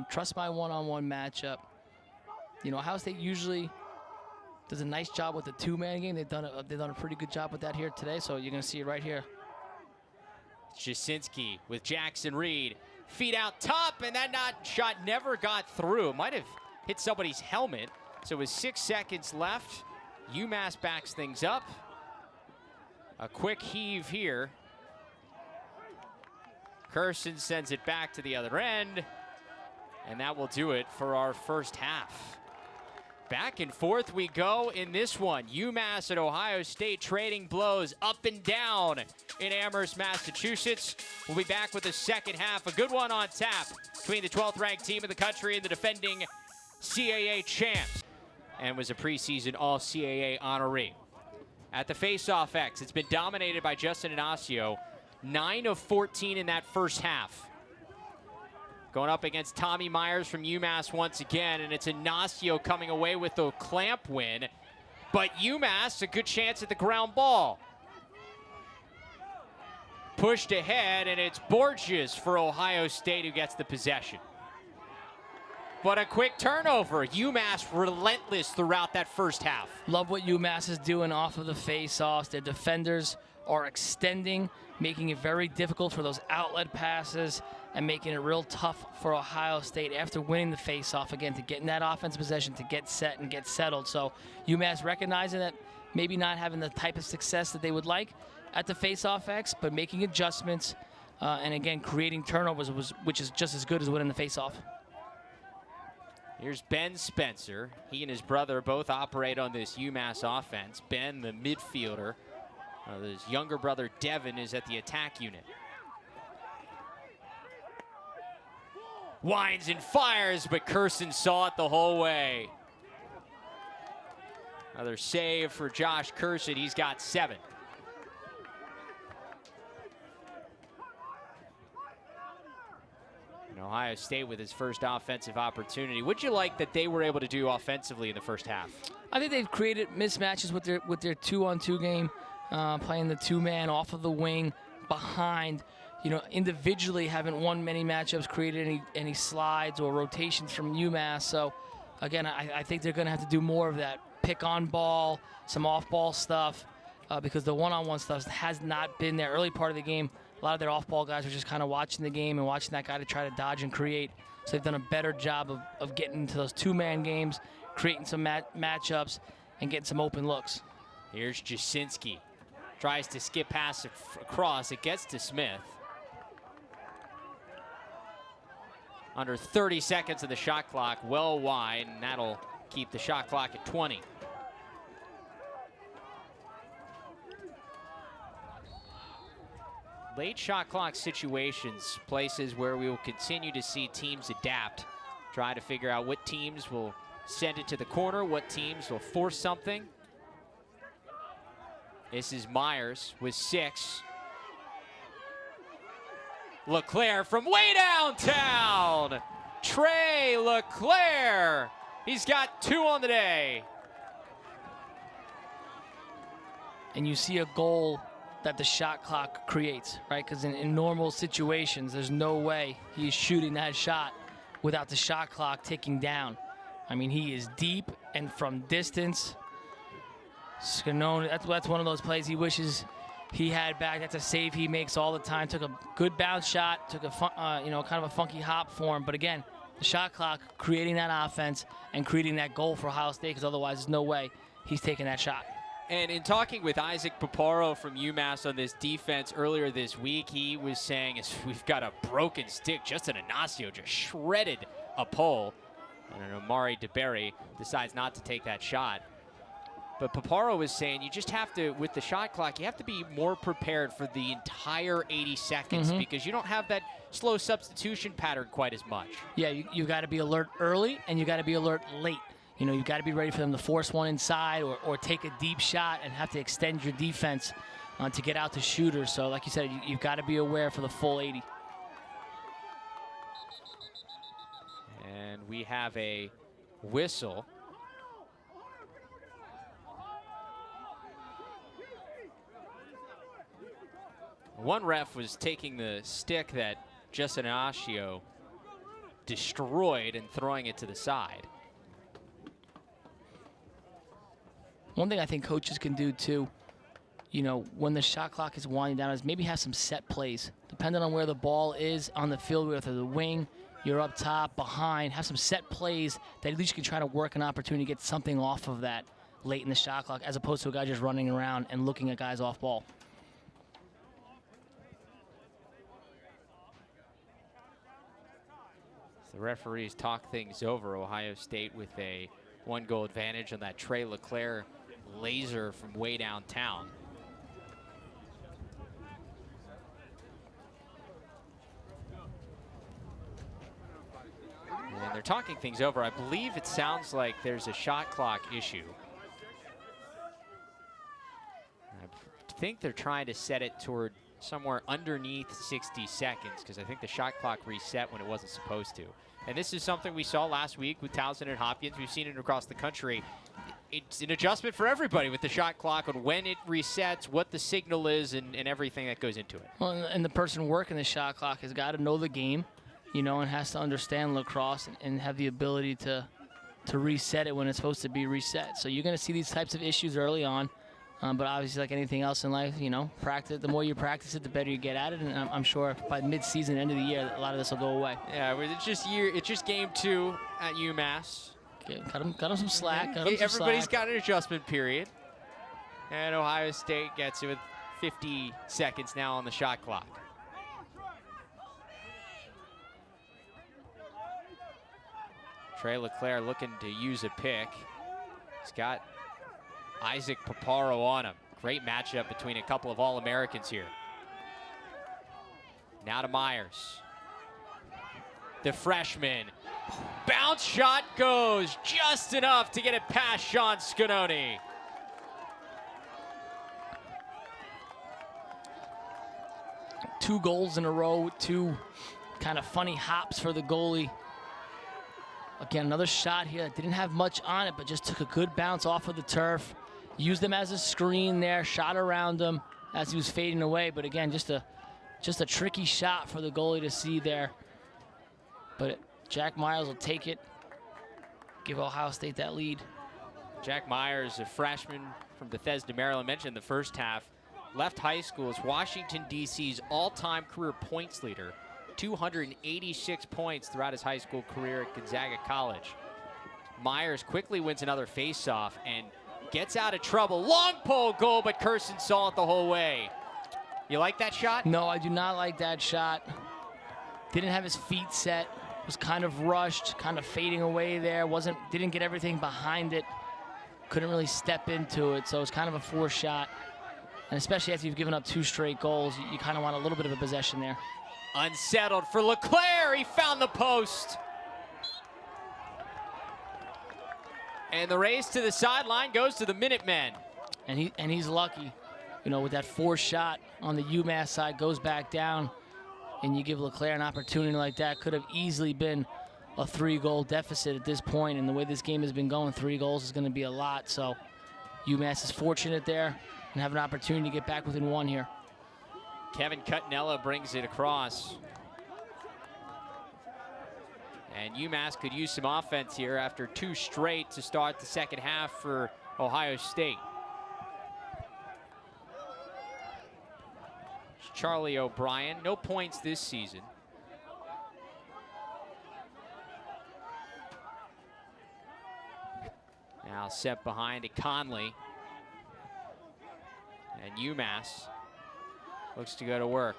[SPEAKER 2] Trust my one-on-one matchup. You know, Ohio State usually does a nice job with the 2-man game. They've done a pretty good job with that here today, so you're going to see it right here.
[SPEAKER 1] Jacinski with Jackson Reed. Feet out top, and that shot never got through. Might have hit somebody's helmet. So with 6 seconds left, UMass backs things up. A quick heave here. Curson sends it back to the other end, and that will do it for our first half. Back and forth we go in this one. UMass and Ohio State trading blows up and down in Amherst, Massachusetts. We'll be back with the second half. A good one on tap between the 12th ranked team in the country and the defending CAA champs, and was a preseason All-CAA honoree. At the face-off X, it's been dominated by Justin Inacio. 9 of 14 in that first half. Going up against Tommy Myers from UMass once again, and it's Inacio coming away with the clamp win. But UMass, a good chance at the ground ball. Pushed ahead, and it's Borges for Ohio State who gets the possession. But a quick turnover. UMass relentless throughout that first half.
[SPEAKER 2] Love what UMass is doing off of the face-offs. Their defenders are extending, making it very difficult for those outlet passes and making it real tough for Ohio State after winning the face-off again to get in that offense possession, to get set and get settled. So UMass recognizing that maybe not having the type of success that they would like at the face-off X, but making adjustments and again creating turnovers, which is just as good as winning the face-off.
[SPEAKER 1] Here's Ben Spencer. He and his brother both operate on this UMass offense. Ben, the midfielder. His younger brother, Devin, is at the attack unit. Winds and fires, but Curson saw it the whole way. Another save for Josh Curson. He's got 7. And Ohio State with his first offensive opportunity. What'd you like that they were able to do offensively in the first half?
[SPEAKER 2] I think they've created mismatches with their 2-on-2 game, playing the 2-man off of the wing behind. You know, individually haven't won many matchups, created any slides or rotations from UMass. So, again, I think they're going to have to do more of that. Pick on ball, some off-ball stuff, because the one-on-one stuff has not been there. Early part of the game, A lot of their off-ball guys were just kind of watching the game and watching that guy to try to dodge and create. So they've done a better job of getting into those two-man games, creating some matchups, and getting some open looks.
[SPEAKER 1] Here's Jacinski. Tries to skip past across. It gets to Smith. Under 30 seconds of the shot clock, well wide, and that'll keep the shot clock at 20. Late shot clock situations, places where we will continue to see teams adapt, try to figure out what teams will send it to the corner, what teams will force something. This is Myers with 6. Leclaire from way downtown. Trey Leclaire. He's got 2 on the day.
[SPEAKER 2] And you see a goal that the shot clock creates, right? Because in normal situations, there's no way he's shooting that shot without the shot clock ticking down. I mean, he is deep and from distance. Scanone, that's one of those plays he wishes he had back. That's a save he makes all the time. Took a good bounce shot, took a kind of a funky hop for him. But again, the shot clock creating that offense and creating that goal for Ohio State, because otherwise there's no way he's taking that shot.
[SPEAKER 1] And in talking with Isaac Paparo from UMass on this defense earlier this week, he was saying, we've got a broken stick. Justin Ignacio just shredded a pole. And Amari DeBerry decides not to take that shot. But Paparo was saying you just have to, with the shot clock, you have to be more prepared for the entire 80 seconds because you don't have that slow substitution pattern quite as much. Yeah,
[SPEAKER 2] you got to be alert early and you got to be alert late. You know, you've got to be ready for them to force one inside or take a deep shot and have to extend your defense to get out to shooters. So like you said, you've got to be aware for the full 80.
[SPEAKER 1] And we have a whistle. One ref was taking the stick that Justin Ignacio destroyed and throwing it to the side.
[SPEAKER 2] One thing I think coaches can do too, you know, when the shot clock is winding down, is maybe have some set plays. Depending on where the ball is on the field, whether the wing, you're up top, behind, have some set plays that at least you can try to work an opportunity to get something off of that late in the shot clock, as opposed to a guy just running around and looking at guys off ball.
[SPEAKER 1] The referees talk things over. Ohio State with a 1-goal advantage on that Trey Leclaire laser from way downtown. And they're talking things over. I believe it sounds like there's a shot clock issue. I think they're trying to set it toward somewhere underneath 60 seconds because I think the shot clock reset when it wasn't supposed to. And this is something we saw last week with Towson and Hopkins. We've seen it across the country. It's an adjustment for everybody with the shot clock on when it resets, what the signal is, and everything that goes into it.
[SPEAKER 2] Well, and the person working the shot clock has got to know the game, you know, and has to understand lacrosse and have the ability to reset it when it's supposed to be reset. So you're going to see these types of issues early on. But obviously, like anything else in life, you know, practice. The more you practice it, the better you get at it. And I'm sure by mid-season, end of the year, a lot of this will go away.
[SPEAKER 1] Yeah, it's just game 2 at UMass.
[SPEAKER 2] Okay, cut him some slack.
[SPEAKER 1] Everybody's got an adjustment period, and Ohio State gets it with 50 seconds now on the shot clock. Trey Leclaire looking to use a pick. He's got Isaac Paparo on him. Great matchup between a couple of All-Americans here. Now to Myers. The freshman. Bounce shot goes just enough to get it past Sean Scanone.
[SPEAKER 2] Two goals in a row, two kind of funny hops for the goalie. Again, another shot here that didn't have much on it, but just took a good bounce off of the turf. Used them as a screen there, shot around him as he was fading away. But again, just a tricky shot for the goalie to see there. But Jack Myers will take it, give Ohio State that lead.
[SPEAKER 1] Jack Myers, a freshman from Bethesda, Maryland, mentioned in the first half left high school as Washington, D.C.'s all-time career points leader, 286 points throughout his high school career at Gonzaga College. Myers quickly wins another face-off and gets out of trouble. Long pole goal, but Kirsten saw it the whole way. You like that shot?
[SPEAKER 2] No, I do not like that shot. Didn't have his feet set. Was kind of rushed, kind of fading away there. Didn't get everything behind it. Couldn't really step into it, so it was kind of a forced shot. And especially after you've given up 2 straight goals, you kind of want a little bit of a possession there.
[SPEAKER 1] Unsettled for Leclaire. He found the post. And the race to the sideline goes to the Minutemen.
[SPEAKER 2] And he's lucky, you know, with that forced shot on the UMass side, goes back down, and you give Leclaire an opportunity like that. Could have easily been a 3-goal deficit at this point, and the way this game has been going, 3 goals is going to be a lot. So UMass is fortunate there and have an opportunity to get back within 1 here.
[SPEAKER 1] Kevin Cutnella brings it across. And UMass could use some offense here after 2 straight to start the second half for Ohio State. Charlie O'Brien, no points this season. Now set behind to Conley. And UMass looks to go to work.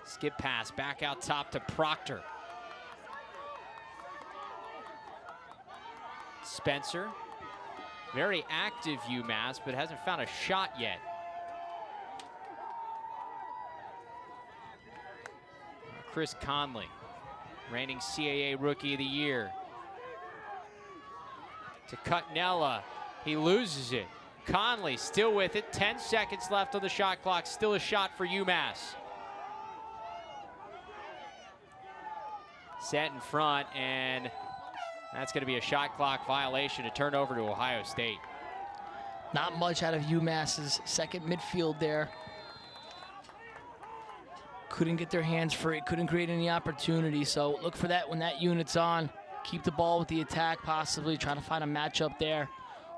[SPEAKER 1] Skip pass back out top to Proctor. Spencer, very active UMass, but hasn't found a shot yet. Chris Conley, reigning CAA Rookie of the Year. To Cutnella, he loses it. Conley still with it, 10 seconds left on the shot clock, still a shot for UMass. Set in front, and that's going to be a shot clock violation to turn over to Ohio State.
[SPEAKER 2] Not much out of UMass's second midfield there. Couldn't get their hands free, couldn't create any opportunity. So look for that when that unit's on. Keep the ball with the attack, possibly try to find a matchup there.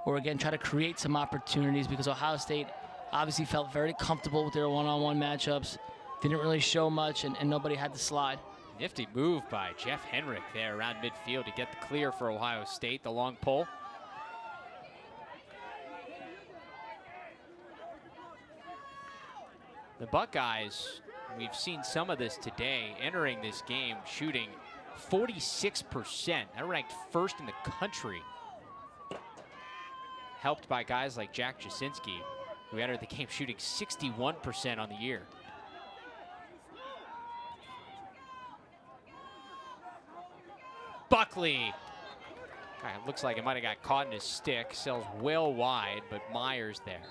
[SPEAKER 2] Or again, try to create some opportunities, because Ohio State obviously felt very comfortable with their one-on-one matchups. Didn't really show much, and nobody had to slide.
[SPEAKER 1] Nifty move by Jeff Henrik there around midfield to get the clear for Ohio State, the long pole. The Buckeyes, we've seen some of this today, entering this game shooting 46%. That ranked first in the country. Helped by guys like Jack Jacinski, who entered the game shooting 61% on the year. Buckley. Looks like it might have got caught in his stick. Sells well wide, but Myers there.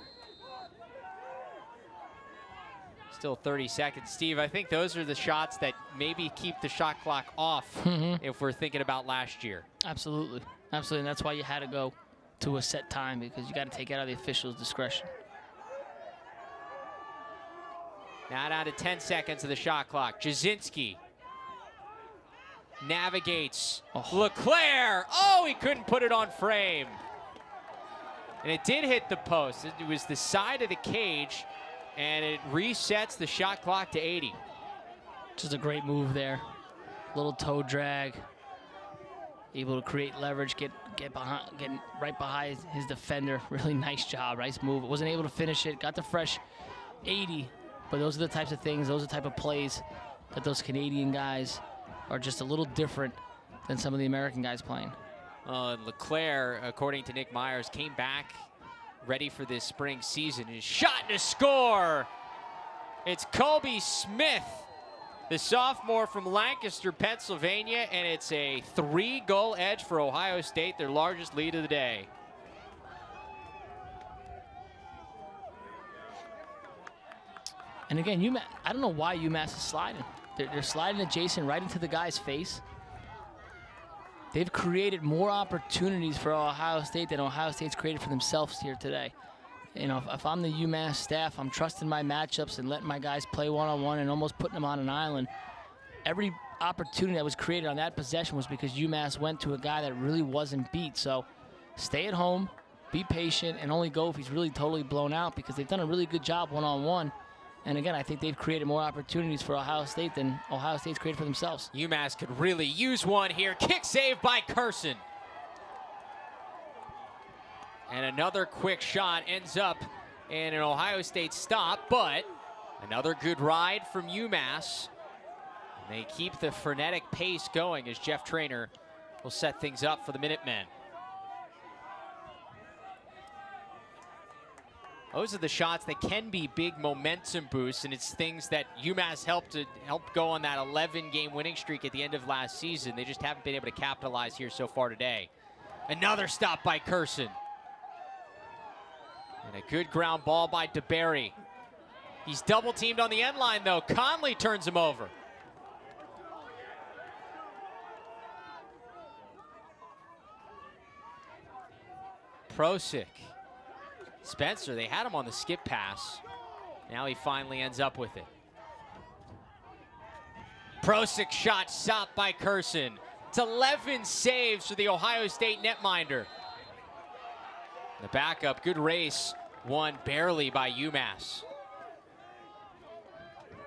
[SPEAKER 1] Still 30 seconds. Steve, I think those are the shots that maybe keep the shot clock off if we're thinking about last year.
[SPEAKER 2] Absolutely. Absolutely. And that's why you had to go to a set time, because you got to take it out of the official's discretion.
[SPEAKER 1] Now down to 10 seconds of the shot clock. Jacinski navigates. Leclaire. Oh, he couldn't put it on frame. And it did hit the post. It was the side of the cage, and it resets the shot clock to 80.
[SPEAKER 2] Just a great move there. Little toe drag. Able to create leverage, get right behind his defender. Really nice job, nice move. Wasn't able to finish it. Got the fresh 80. But those are the types of things, those are the type of plays that those Canadian guys are just a little different than some of the American guys playing.
[SPEAKER 1] Leclaire, according to Nick Myers, came back ready for this spring season. His shot to score. It's Kobe Smith, the sophomore from Lancaster, Pennsylvania, and it's a 3-goal edge for Ohio State, their largest lead of the day.
[SPEAKER 2] And again, UMass, I don't know why UMass is sliding. They're sliding adjacent right into the guy's face. They've created more opportunities for Ohio State than Ohio State's created for themselves here today. You know, if I'm the UMass staff, I'm trusting my matchups and letting my guys play one-on-one and almost putting them on an island. Every opportunity that was created on that possession was because UMass went to a guy that really wasn't beat. So stay at home, be patient, and only go if he's really totally blown out, because they've done a really good job one-on-one. And again, I think they've created more opportunities for Ohio State than Ohio State's created for themselves.
[SPEAKER 1] UMass could really use one here. Kick save by Carson. And another quick shot ends up in an Ohio State stop, but another good ride from UMass. And they keep the frenetic pace going as Jeff Traynor will set things up for the Minutemen. Those are the shots that can be big momentum boosts, and it's things that UMass helped go on that 11-game winning streak at the end of last season. They just haven't been able to capitalize here so far today. Another stop by Carson. And a good ground ball by DeBerry. He's double teamed on the end line though. Conley turns him over. Procek. Spencer, they had him on the skip pass. Now he finally ends up with it. Procek shot stopped by Carson. It's 11 saves for the Ohio State netminder. The backup, good race, won barely by UMass.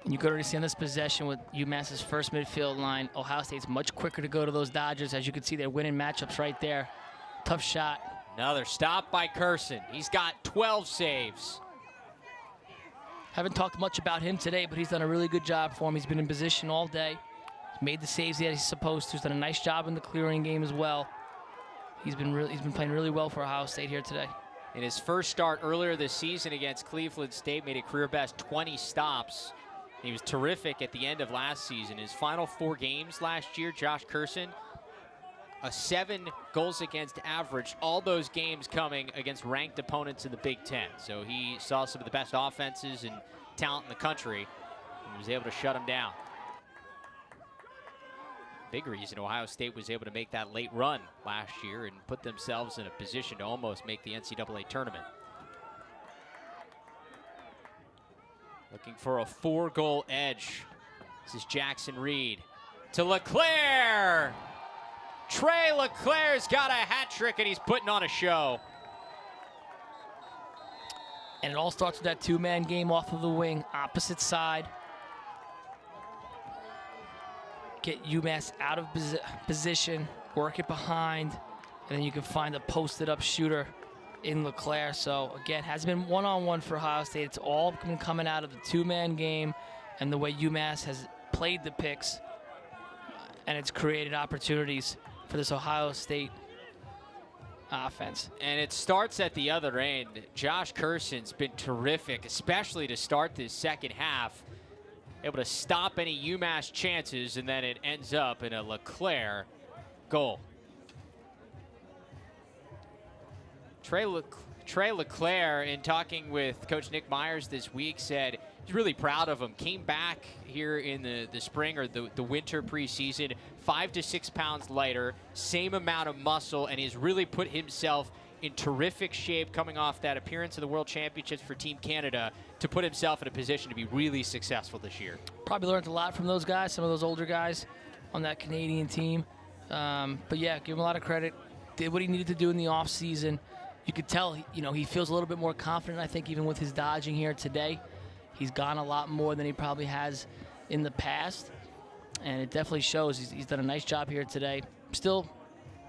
[SPEAKER 2] And you could already see on this possession with UMass's first midfield line, Ohio State's much quicker to go to those Dodgers. As you can see, they're winning matchups right there. Tough shot.
[SPEAKER 1] Another stop by Carson. He's got 12 saves.
[SPEAKER 2] Haven't talked much about him today, but he's done a really good job for him. He's been in position all day. He's made the saves that he's supposed to. He's done a nice job in the clearing game as well. He's been playing really well for Ohio State here today.
[SPEAKER 1] In his first start earlier this season against Cleveland State, made a career best 20 stops. He was terrific at the end of last season. His final 4 games last year, Josh Carson, a 7 goals against average, all those games coming against ranked opponents in the Big Ten. So he saw some of the best offenses and talent in the country and was able to shut them down. Big reason Ohio State was able to make that late run last year and put themselves in a position to almost make the NCAA tournament. Looking for a 4-goal edge. This is Jackson Reed to Leclaire. Trey Leclaire's got a hat trick and he's putting on a show.
[SPEAKER 2] And it all starts with that 2-man game off of the wing, opposite side. Get UMass out of position, work it behind, and then you can find a posted up shooter in Leclaire. So again, has been one-on-one for Ohio State. It's all been coming out of the 2-man game and the way UMass has played the picks, and it's created opportunities for this Ohio State offense.
[SPEAKER 1] And it starts at the other end. Josh Carson's been terrific, especially to start this second half. Able to stop any UMass chances, and then it ends up in a Leclaire goal. Trey Leclaire, in talking with Coach Nick Myers this week, said he's really proud of him. Came back here in the spring or the winter preseason, 5 to 6 pounds lighter, same amount of muscle, and he's really put himself in terrific shape coming off that appearance in the World Championships for Team Canada to put himself in a position to be really successful this year.
[SPEAKER 2] Probably learned a lot from those guys, some of those older guys on that Canadian team. But yeah, give him a lot of credit. Did what he needed to do in the offseason. You could tell, he feels a little bit more confident, I think, even with his dodging here today. He's gone a lot more than he probably has in the past, and it definitely shows. He's done a nice job here today. Still,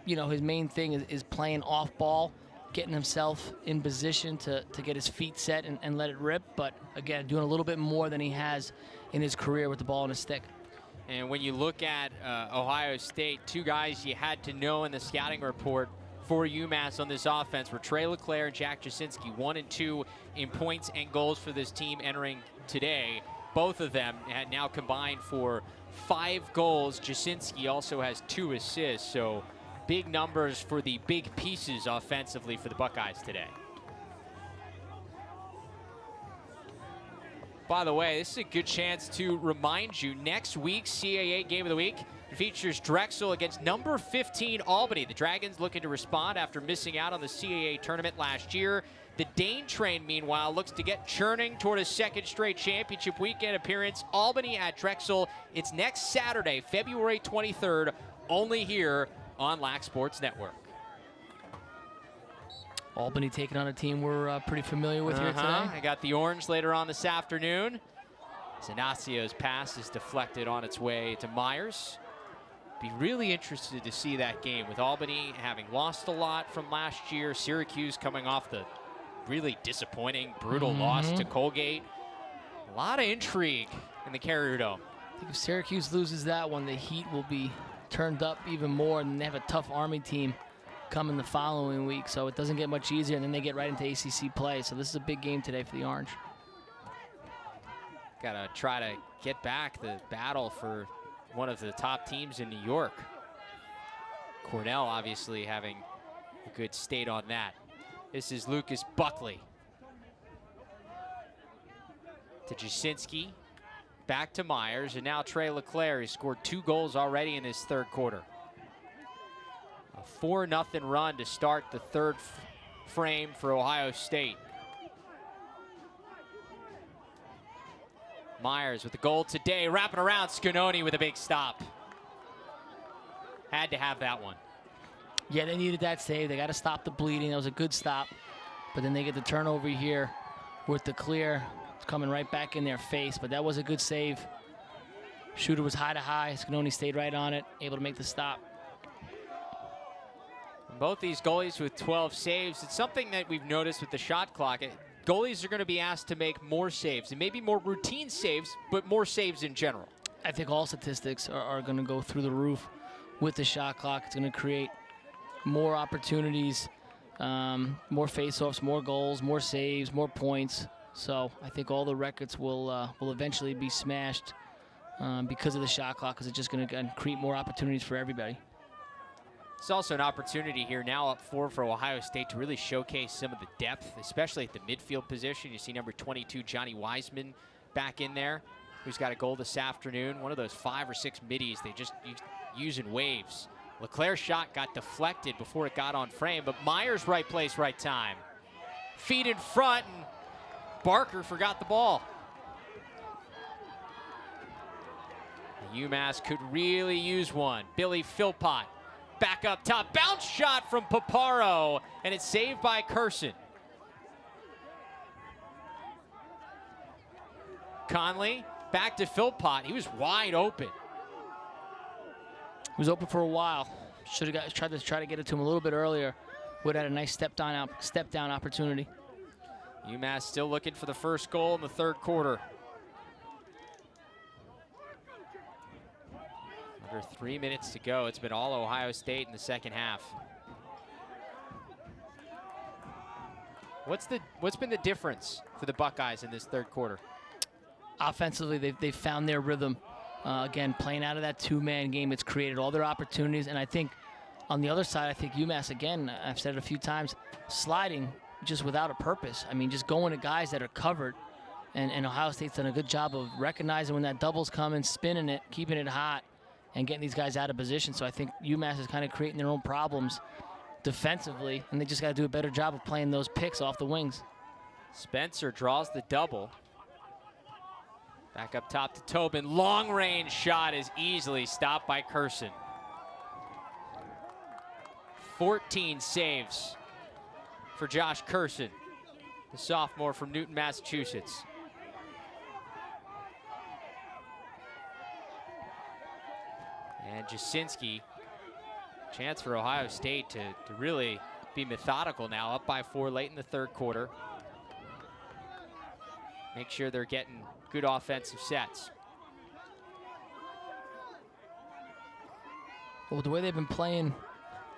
[SPEAKER 2] his main thing is playing off ball, getting himself in position to get his feet set and let it rip, but again, doing a little bit more than he has in his career with the ball in his stick.
[SPEAKER 1] And when you look at Ohio State, 2 guys you had to know in the scouting report for UMass on this offense were Trey Leclaire and Jack Jacinski, 1 and 2 in points and goals for this team entering today. Both of them had now combined for 5 goals. Jacinski also has 2 assists, so big numbers for the big pieces offensively for the Buckeyes today. By the way, this is a good chance to remind you, next week's CAA Game of the Week features Drexel against number 15 Albany. The Dragons looking to respond after missing out on the CAA tournament last year. The Dane train, meanwhile, looks to get churning toward a 2nd straight championship weekend appearance. Albany at Drexel. It's next Saturday, February 23rd, only here on Lax Sports Network.
[SPEAKER 2] Albany taking on a team we're pretty familiar with here today.
[SPEAKER 1] I got the orange later on this afternoon. Zanacio's pass is deflected on its way to Myers. Be really interested to see that game with Albany having lost a lot from last year. Syracuse coming off the really disappointing, brutal loss to Colgate. A lot of intrigue in the Carrier Dome.
[SPEAKER 2] I think if Syracuse loses that one, the heat will be turned up even more, and they have a tough Army team coming the following week, so it doesn't get much easier, and then they get right into ACC play. So this is a big game today for the Orange.
[SPEAKER 1] Got to try to get back the battle for one of the top teams in New York. Cornell obviously having a good state on that. This is Lucas Buckley. To Jacinski, back to Myers, and now Trey Leclaire. He scored 2 goals already in this third quarter. A 4-0 run to start the third frame for Ohio State. Myers with the goal today, wrapping around Scanoni with a big stop. Had to have that one.
[SPEAKER 2] Yeah, they needed that save. They got to stop the bleeding. That was a good stop. But then they get the turnover here with the clear. It's coming right back in their face, but that was a good save. Shooter was high to high. Scanoni stayed right on it, able to make the stop.
[SPEAKER 1] Both these goalies with 12 saves. It's something that we've noticed with the shot clock. Goalies are going to be asked to make more saves, and maybe more routine saves, but more saves in general.
[SPEAKER 2] I think all statistics are going to go through the roof with the shot clock. It's going to create more opportunities, more face-offs, more goals, more saves, more points. So I think all the records will eventually be smashed because of the shot clock, because it's just going to create more opportunities for everybody.
[SPEAKER 1] It's also an opportunity here now up 4 for Ohio State to really showcase some of the depth, especially at the midfield position. You see number 22, Johnny Wiseman, back in there, who's got a goal this afternoon. One of those 5 or 6 middies they just use in waves. Leclaire's shot got deflected before it got on frame, but Myers right place, right time. Feet in front, and Barker forgot the ball. UMass could really use one. Billy Philpott back up top. Bounce shot from Paparo, and it's saved by Curson. Conley back to Philpott. He was wide open.
[SPEAKER 2] He was open for a while. Should have tried to get it to him a little bit earlier. Would have had a nice step down opportunity.
[SPEAKER 1] UMass still looking for the first goal in the third quarter. Under 3 minutes to go. It's been all Ohio State in the second half. What's been the difference for the Buckeyes in this third quarter?
[SPEAKER 2] Offensively, they've found their rhythm. Again, playing out of that 2-man game, it's created all their opportunities. And I think on the other side, I think UMass, again, I've said it a few times, sliding just without a purpose. I mean, just going to guys that are covered. And Ohio State's done a good job of recognizing when that double's coming, spinning it, keeping it hot, and getting these guys out of position. So I think UMass is kind of creating their own problems defensively, and they just got to do a better job of playing those picks off the wings.
[SPEAKER 1] Spencer draws the double. Back up top to Tobin. Long range shot is easily stopped by Curson. 14 saves for Josh Curson, the sophomore from Newton, Massachusetts. And Jacinski, chance for Ohio State to really be methodical now, up by 4 late in the third quarter. Make sure they're getting good offensive sets.
[SPEAKER 2] Well, the way they've been playing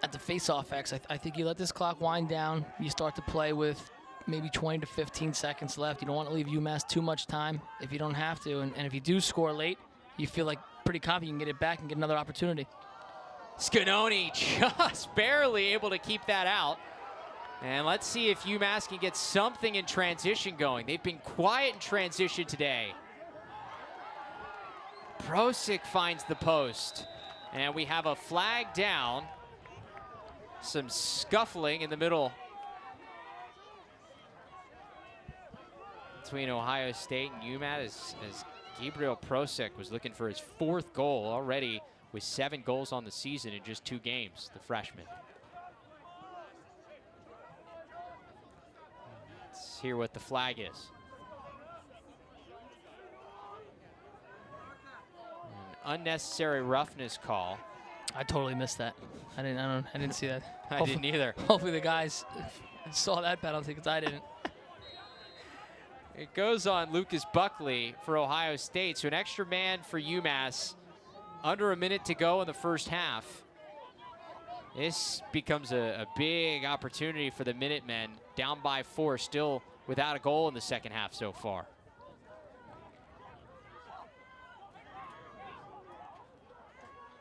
[SPEAKER 2] at the face-off X, I think you let this clock wind down. You start to play with maybe 20 to 15 seconds left. You don't want to leave UMass too much time if you don't have to. And if you do score late, you feel like pretty confident you can get it back and get another opportunity.
[SPEAKER 1] Scanoni just barely able to keep that out. And let's see if UMass can get something in transition going. They've been quiet in transition today. Procek finds the post. And we have a flag down. Some scuffling in the middle between Ohio State and UMass as Gabriel Procek was looking for his 4th goal already with 7 goals on the season in just 2 games, the freshman. Let's hear what the flag is. An unnecessary roughness call.
[SPEAKER 2] I totally missed that. I didn't see that.
[SPEAKER 1] I didn't either.
[SPEAKER 2] Hopefully the guys saw that penalty because I didn't.
[SPEAKER 1] It goes on Lucas Buckley for Ohio State. So an extra man for UMass. Under a minute to go in the first half. This becomes a big opportunity for the Minutemen. Down by 4, still without a goal in the second half so far.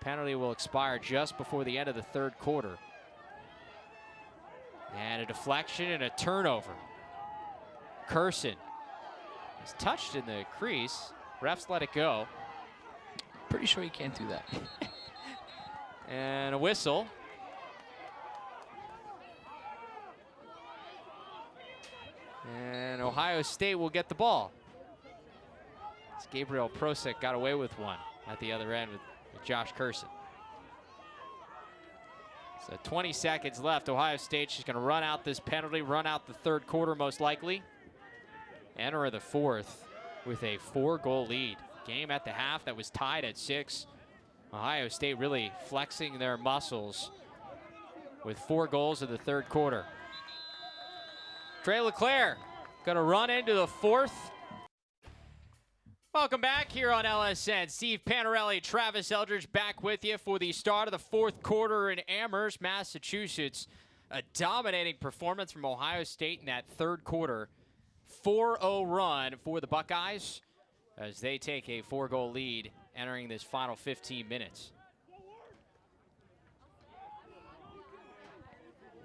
[SPEAKER 1] Penalty will expire just before the end of the third quarter. And a deflection and a turnover. Curson is touched in the crease. Refs let it go.
[SPEAKER 2] Pretty sure you can't do that.
[SPEAKER 1] And a whistle. And Ohio State will get the ball. As Gabriel Procek got away with one at the other end with Josh Curson. So 20 seconds left. Ohio State's just going to run out this penalty, run out the third quarter most likely. Enter the fourth with a 4-goal lead. Game at the half that was tied at 6. Ohio State really flexing their muscles with 4 goals in the third quarter. Trey Leclaire going to run into the fourth. Welcome back here on LSN. Steve Panarelli, Travis Eldridge back with you for the start of the fourth quarter in Amherst, Massachusetts. A dominating performance from Ohio State in that third quarter. 4-0 run for the Buckeyes as they take a 4-goal lead entering this final 15 minutes.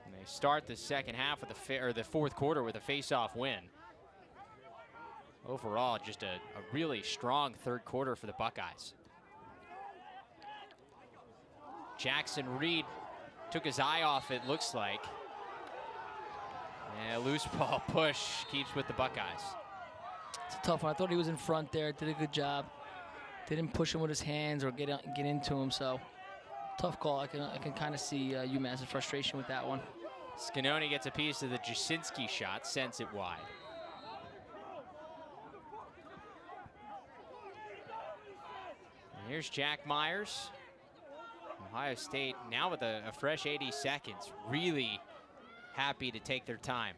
[SPEAKER 1] And they start the second half of the fourth quarter with a face-off win. Overall, just a really strong third quarter for the Buckeyes. Jackson Reed took his eye off, it looks like. And a loose ball push keeps with the Buckeyes.
[SPEAKER 2] It's a tough one. I thought he was in front there, did a good job. Didn't push him with his hands or get into him, so tough call. I can kind of see UMass's frustration with that one.
[SPEAKER 1] Scanoni gets a piece of the Jacinski shot, sends it wide. Here's Jack Myers. Ohio State now with a fresh 80 seconds. Really happy to take their time.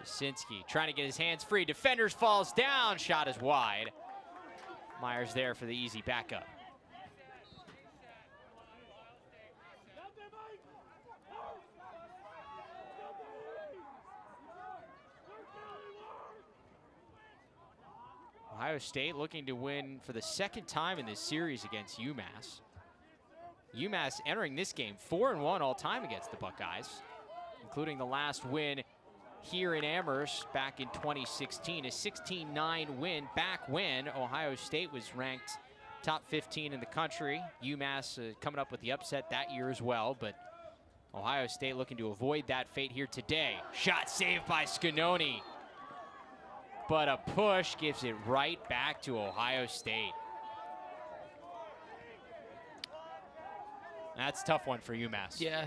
[SPEAKER 1] Jacinski trying to get his hands free. Defenders falls down. Shot is wide. Myers there for the easy backup. Ohio State looking to win for the second time in this series against UMass. UMass entering this game 4-1 all time against the Buckeyes, including the last win here in Amherst back in 2016, a 16-9 win back when Ohio State was ranked top 15 in the country. UMass coming up with the upset that year as well, but Ohio State looking to avoid that fate here today. Shot saved by Scanoni. But a push gives it right back to Ohio State. That's a tough one for UMass.
[SPEAKER 2] Yeah,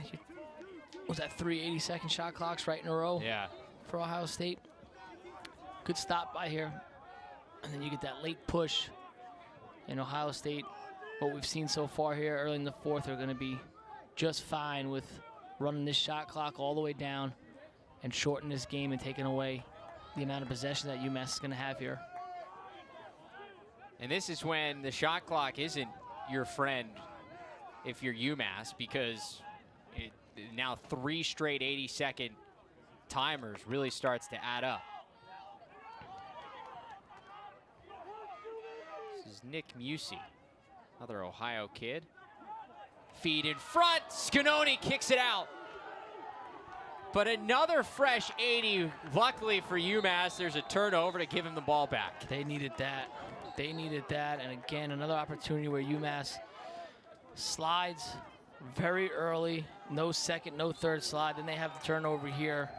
[SPEAKER 2] was that 3 80-second shot clocks right in a row?
[SPEAKER 1] Yeah.
[SPEAKER 2] For Ohio State. Good stop by here. And then you get that late push. And Ohio State, what we've seen so far here early in the fourth, are going to be just fine with running this shot clock all the way down and shorten this game and taking away the amount of possession that UMass is going to have here.
[SPEAKER 1] And this is when the shot clock isn't your friend if you're UMass, because now 3 straight 80-second timers really starts to add up. This is Nick Musey, another Ohio kid. Feed in front, Scanoni kicks it out. But another fresh 80, luckily for UMass, there's a turnover to give him the ball back.
[SPEAKER 2] They needed that. They needed that. And again, another opportunity where UMass slides very early. No second, no third slide. Then they have the turnover here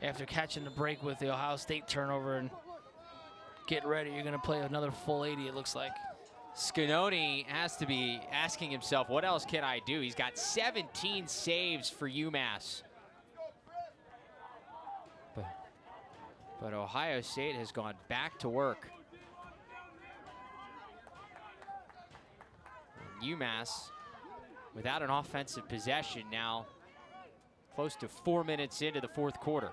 [SPEAKER 2] after catching the break with the Ohio State turnover. And get ready. You're going to play another full 80, it looks like.
[SPEAKER 1] Scanoni has to be asking himself, what else can I do? He's got 17 saves for UMass. But Ohio State has gone back to work. And UMass, without an offensive possession now, close to 4 minutes into the fourth quarter.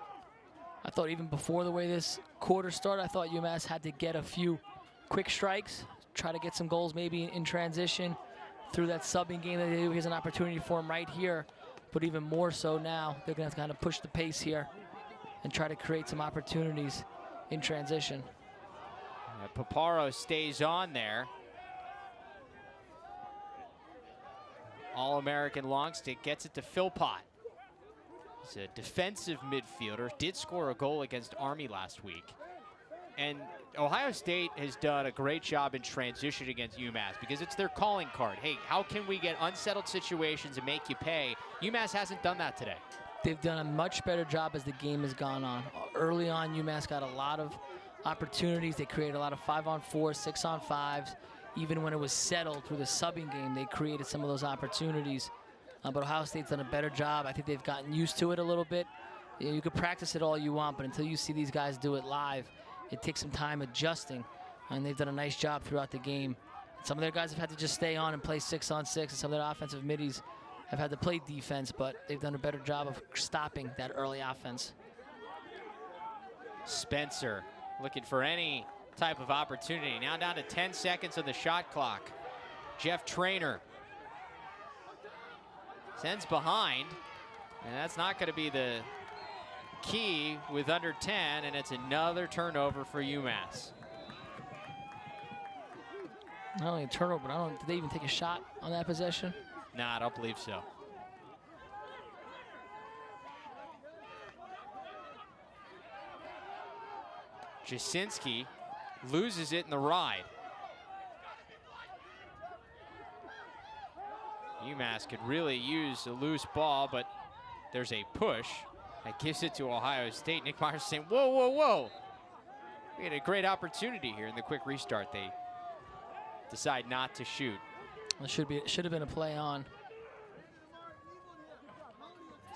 [SPEAKER 2] I thought even before the way this quarter started, I thought UMass had to get a few quick strikes, try to get some goals maybe in transition through that subbing game. Here's an opportunity for them right here, but even more so now, they're gonna have to kind of push the pace here and try to create some opportunities in transition.
[SPEAKER 1] Paparo stays on there. All-American long stick gets it to Philpott. He's a defensive midfielder, did score a goal against Army last week. And Ohio State has done a great job in transition against UMass because it's their calling card. Hey, how can we get unsettled situations and make you pay? UMass hasn't done that today.
[SPEAKER 2] They've done a much better job as the game has gone on. Early on, UMass got a lot of opportunities. They created a lot of 5-on-4, 6-on-5s. Even when it was settled through the subbing game, they created some of those opportunities. But Ohio State's done a better job. I think they've gotten used to it a little bit. You could practice it all you want, but until you see these guys do it live, it takes some time adjusting. And they've done a nice job throughout the game. Some of their guys have had to just stay on and play 6-on-6, and some of their offensive middies have had to play defense, but they've done a better job of stopping that early offense.
[SPEAKER 1] Spencer looking for any type of opportunity. Now down to 10 seconds on the shot clock. Jeff Traynor sends behind, and that's not going to be the key with under 10, and it's another turnover for UMass.
[SPEAKER 2] Not only a turnover, but did they even take a shot on that possession?
[SPEAKER 1] Nah, I don't believe so. Jacinski loses it in the ride. UMass could really use a loose ball, but there's a push that gives it to Ohio State. Nick Meyer saying, whoa, whoa, whoa. We had a great opportunity here in the quick restart. They decide not to shoot.
[SPEAKER 2] It should have been a play on.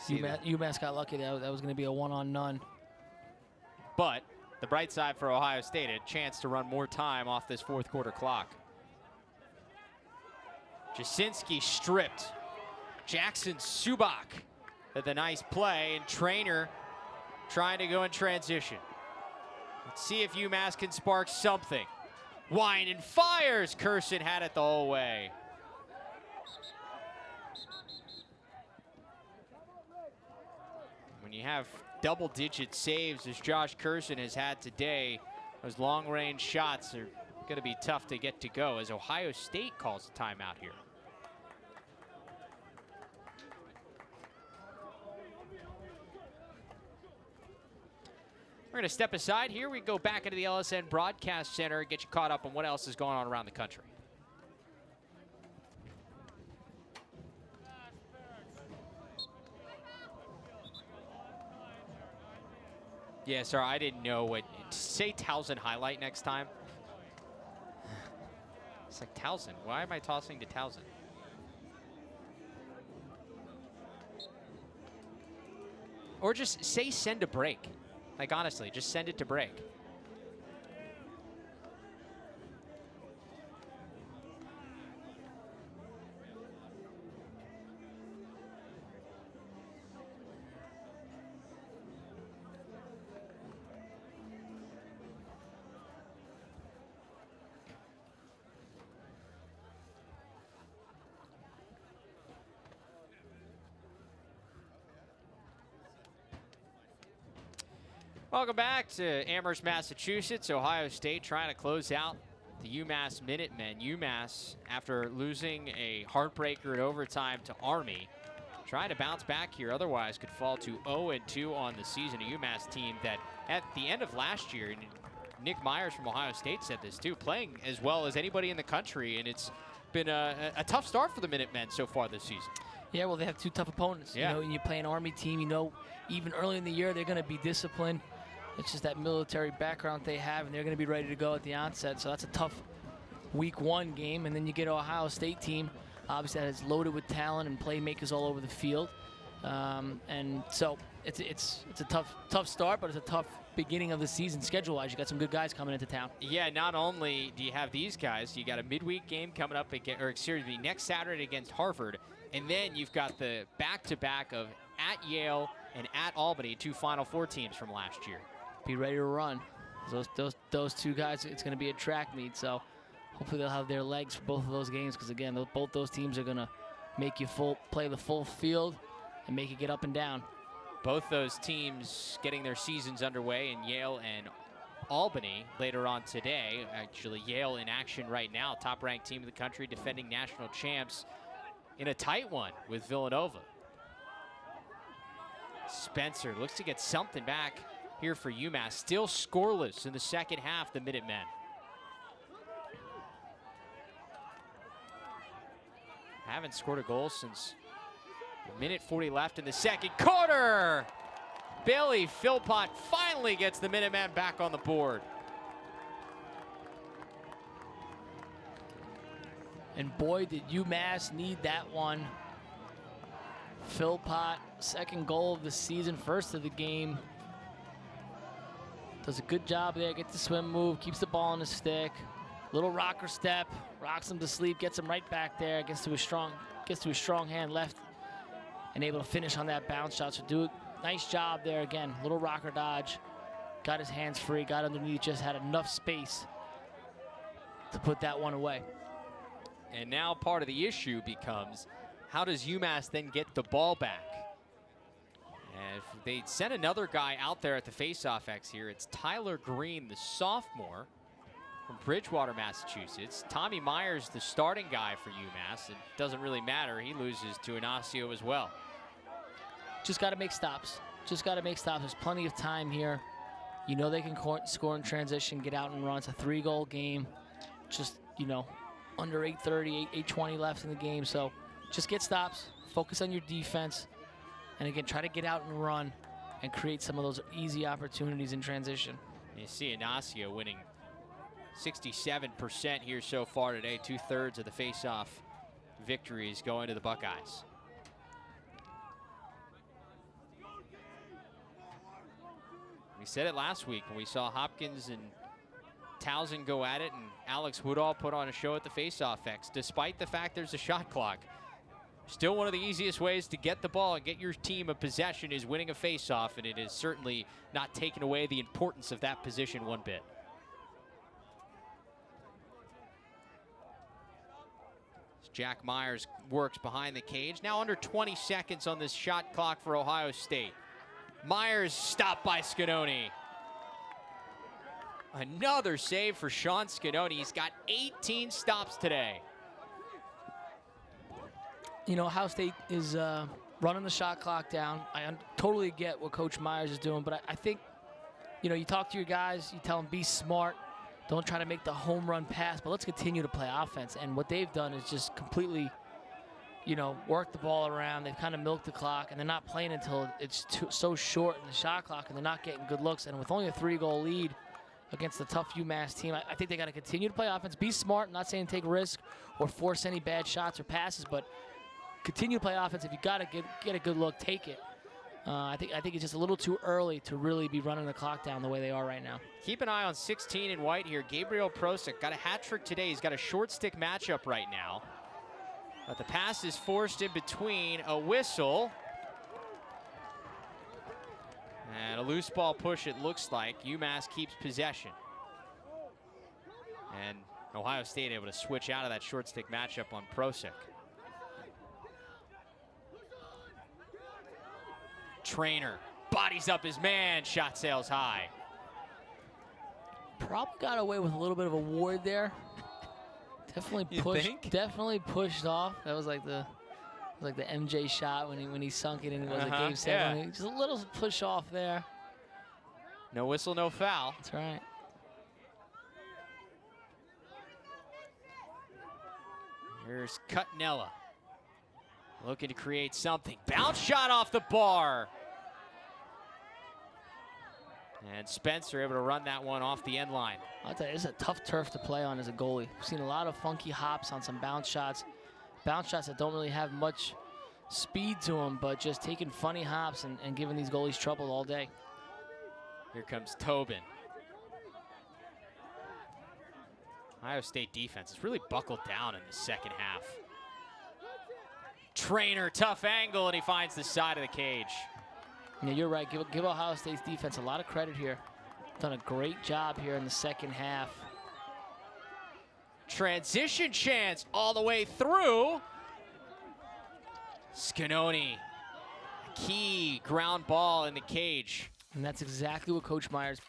[SPEAKER 2] UMass got lucky. That was going to be a one-on-none.
[SPEAKER 1] But the bright side for Ohio State, a chance to run more time off this fourth quarter clock. Jacinski stripped. Jackson Subak with a nice play, and Traynor trying to go in transition. Let's see if UMass can spark something. Winan fires. Curson had it the whole way. When you have double-digit saves as Josh Curson has had today, those long-range shots are going to be tough to get to go as Ohio State calls a timeout here. We're going to step aside here. We go back into the LSN Broadcast Center and get you caught up on what else is going on around the country. Yeah, sorry, I didn't know what. Say Towson highlight next time. It's like Towson. Why am I tossing to Towson? Or just say send a break. Like, honestly, just send it to break. Welcome back to Amherst, Massachusetts. Ohio State trying to close out the UMass Minutemen. UMass, after losing a heartbreaker in overtime to Army, trying to bounce back here. Otherwise, could fall to 0-2 on the season. A UMass team that at the end of last year, and Nick Myers from Ohio State said this too, playing as well as anybody in the country, and it's been a tough start for the Minutemen so far this season.
[SPEAKER 2] Yeah, well, they have two tough opponents.
[SPEAKER 1] Yeah.
[SPEAKER 2] You know, when you play an Army team, you know, even early in the year, they're going to be disciplined. It's just that military background they have, and they're going to be ready to go at the onset. So that's a tough week 1 game, and then you get an Ohio State team, obviously that is loaded with talent and playmakers all over the field. And so it's a tough start, but it's a tough beginning of the season schedule-wise. You got some good guys coming into town.
[SPEAKER 1] Yeah, not only do you have these guys, you got a midweek game coming up next Saturday against Harvard, and then you've got the back-to-back of at Yale and at Albany, 2 Final Four teams from last year.
[SPEAKER 2] Be ready to run. Those 2 guys, it's going to be a track meet, so hopefully they'll have their legs for both of those games, because again, both those teams are going to make you play the full field and make you get up and down.
[SPEAKER 1] Both those teams getting their seasons underway in Yale and Albany later on today. Actually, Yale in action right now, top-ranked team in the country, defending national champs in a tight one with Villanova. Spencer looks to get something back here for UMass. Still scoreless in the second half, the Minutemen. Haven't scored a goal since a minute 40 left in the second quarter. Bailey Philpott finally gets the Minutemen back on the board.
[SPEAKER 2] And boy, did UMass need that one. Philpott, second goal of the season, first of the game. Does a good job there, gets the swim move, keeps the ball on the stick. Little rocker step, rocks him to sleep, gets him right back there, gets to a strong hand left, and able to finish on that bounce shot. So do a nice job there again. Little rocker dodge, got his hands free, got underneath, just had enough space to put that one away.
[SPEAKER 1] And now part of the issue becomes, how does UMass then get the ball back? And if they sent another guy out there at the faceoff X here, it's Tyler Green, the sophomore from Bridgewater, Massachusetts. Tommy Meyer's the starting guy for UMass. It doesn't really matter. He loses to Inacio as well.
[SPEAKER 2] Just got to make stops. Just got to make stops. There's plenty of time here. You know they can score in transition, get out and run. It's a 3-goal game. Just, you know, under 8:30, 8:20 left in the game. So just get stops. Focus on your defense. And again, try to get out and run and create some of those easy opportunities in transition.
[SPEAKER 1] You see Inacio winning 67% here so far today. 2/3 of the faceoff victories going to the Buckeyes. We said it last week when we saw Hopkins and Towson go at it, and Alex Woodall put on a show at the faceoff X. Despite the fact there's a shot clock, still one of the easiest ways to get the ball and get your team a possession is winning a faceoff, and it is certainly not taking away the importance of that position one bit. Jack Myers works behind the cage. Now under 20 seconds on this shot clock for Ohio State. Myers stopped by Scanoni. Another save for Sean Scanoni. He's got 18 stops today.
[SPEAKER 2] You know, Ohio State is running the shot clock down. I totally get what Coach Myers is doing, but I think, you know, you talk to your guys, you tell them be smart. Don't try to make the home run pass, but let's continue to play offense. And what they've done is just completely, you know, work the ball around. They've kind of milked the clock, and they're not playing until it's so short in the shot clock, and they're not getting good looks. And with only a 3-goal lead against the tough UMass team, I think they got to continue to play offense. Be smart, not saying take risk or force any bad shots or passes, but continue to play offense. If you got to get a good look, take it. I think it's just a little too early to really be running the clock down the way they are right now.
[SPEAKER 1] Keep an eye on 16 in white here. Gabriel Procek got a hat trick today. He's got a short stick matchup right now. But the pass is forced in between. A whistle. And a loose ball push, it looks like. UMass keeps possession. And Ohio State able to switch out of that short stick matchup on Procek. Trainer bodies up his man, shot sails high.
[SPEAKER 2] Probably got away with a little bit of a ward there. Definitely pushed off. That was like the MJ shot when he sunk it in was a game 7. Yeah. Just a little push off there.
[SPEAKER 1] No whistle, no foul.
[SPEAKER 2] That's right.
[SPEAKER 1] Here's Cutnella. Looking to create something. Bounce shot off the bar. And Spencer able to run that one off the end line.
[SPEAKER 2] I'll tell you, it's a tough turf to play on as a goalie. We've seen a lot of funky hops on some bounce shots that don't really have much speed to them, but just taking funny hops and giving these goalies trouble all day.
[SPEAKER 1] Here comes Tobin. Ohio State defense has really buckled down in the second half. Trainer, tough angle, and he finds the side of the cage.
[SPEAKER 2] Yeah, you're right. Give Ohio State's defense a lot of credit here. Done a great job here in the second half.
[SPEAKER 1] Transition chance all the way through. Scanoni, key ground ball in the cage.
[SPEAKER 2] And that's exactly what Coach Myers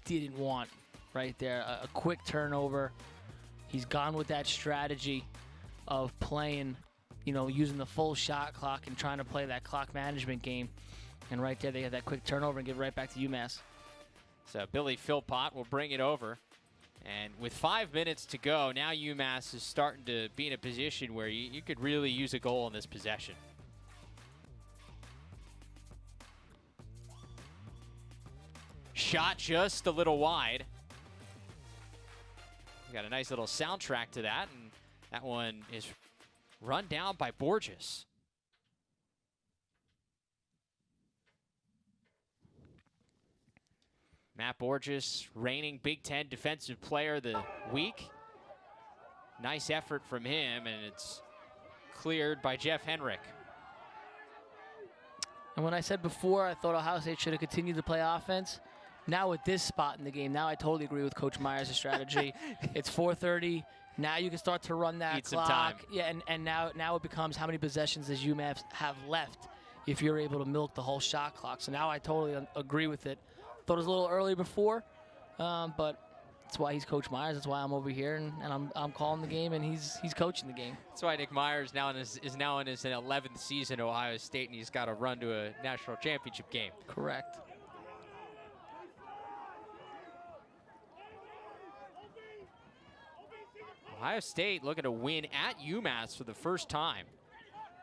[SPEAKER 2] didn't want right there. A quick turnover. He's gone with that strategy of playing, you know, using the full shot clock and trying to play that clock management game. And right there, they have that quick turnover and give it right back to UMass.
[SPEAKER 1] So Billy Philpott will bring it over. And with 5 minutes to go, now UMass is starting to be in a position where you could really use a goal in this possession. Shot just a little wide. We got a nice little soundtrack to that, and that one is run down by Borges. Matt Borges, reigning Big Ten Defensive Player of the Week. Nice effort from him, and it's cleared by Jeff Henrick.
[SPEAKER 2] And when I said before, I thought Ohio State should have continued to play offense. Now with this spot in the game, now I totally agree with Coach Myers' strategy. It's 4:30. Now you can start to run that clock.
[SPEAKER 1] Some time.
[SPEAKER 2] Yeah, and now it becomes how many possessions does UMass have left if you're able to milk the whole shot clock. So now I totally agree with it. Thought it was a little early before, but that's why he's Coach Myers. That's why I'm over here, and I'm calling the game, and he's coaching the game.
[SPEAKER 1] That's why Nick Meyer is now in his 11th season at Ohio State, and he's got to run to a national championship game.
[SPEAKER 2] Correct.
[SPEAKER 1] Ohio State looking to win at UMass for the first time.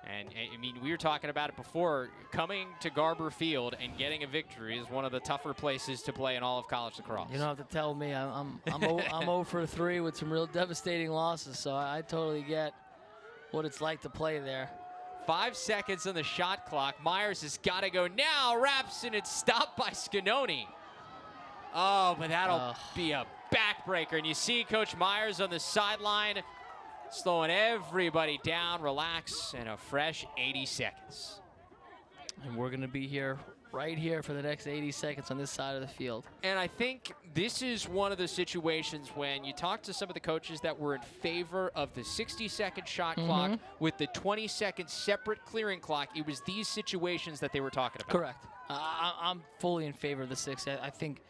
[SPEAKER 1] And, I mean, we were talking about it before. Coming to Garber Field and getting a victory is one of the tougher places to play in all of college lacrosse.
[SPEAKER 2] You don't have to tell me. I'm 0 for 3 with some real devastating losses, so I totally get what it's like to play there.
[SPEAKER 1] 5 seconds on the shot clock. Myers has got to go now. Wraps, and it's stopped by Scanoni. Oh, but that'll be a backbreaker. And you see Coach Myers on the sideline slowing everybody down, relax, and a fresh 80 seconds.
[SPEAKER 2] And we're going to be here, right here, for the next 80 seconds on this side of the field.
[SPEAKER 1] And I think this is one of the situations when you talk to some of the coaches that were in favor of the 60-second shot clock with the 20-second separate clearing clock. It was these situations that they were talking about.
[SPEAKER 2] Correct. I'm fully in favor of the 60. I think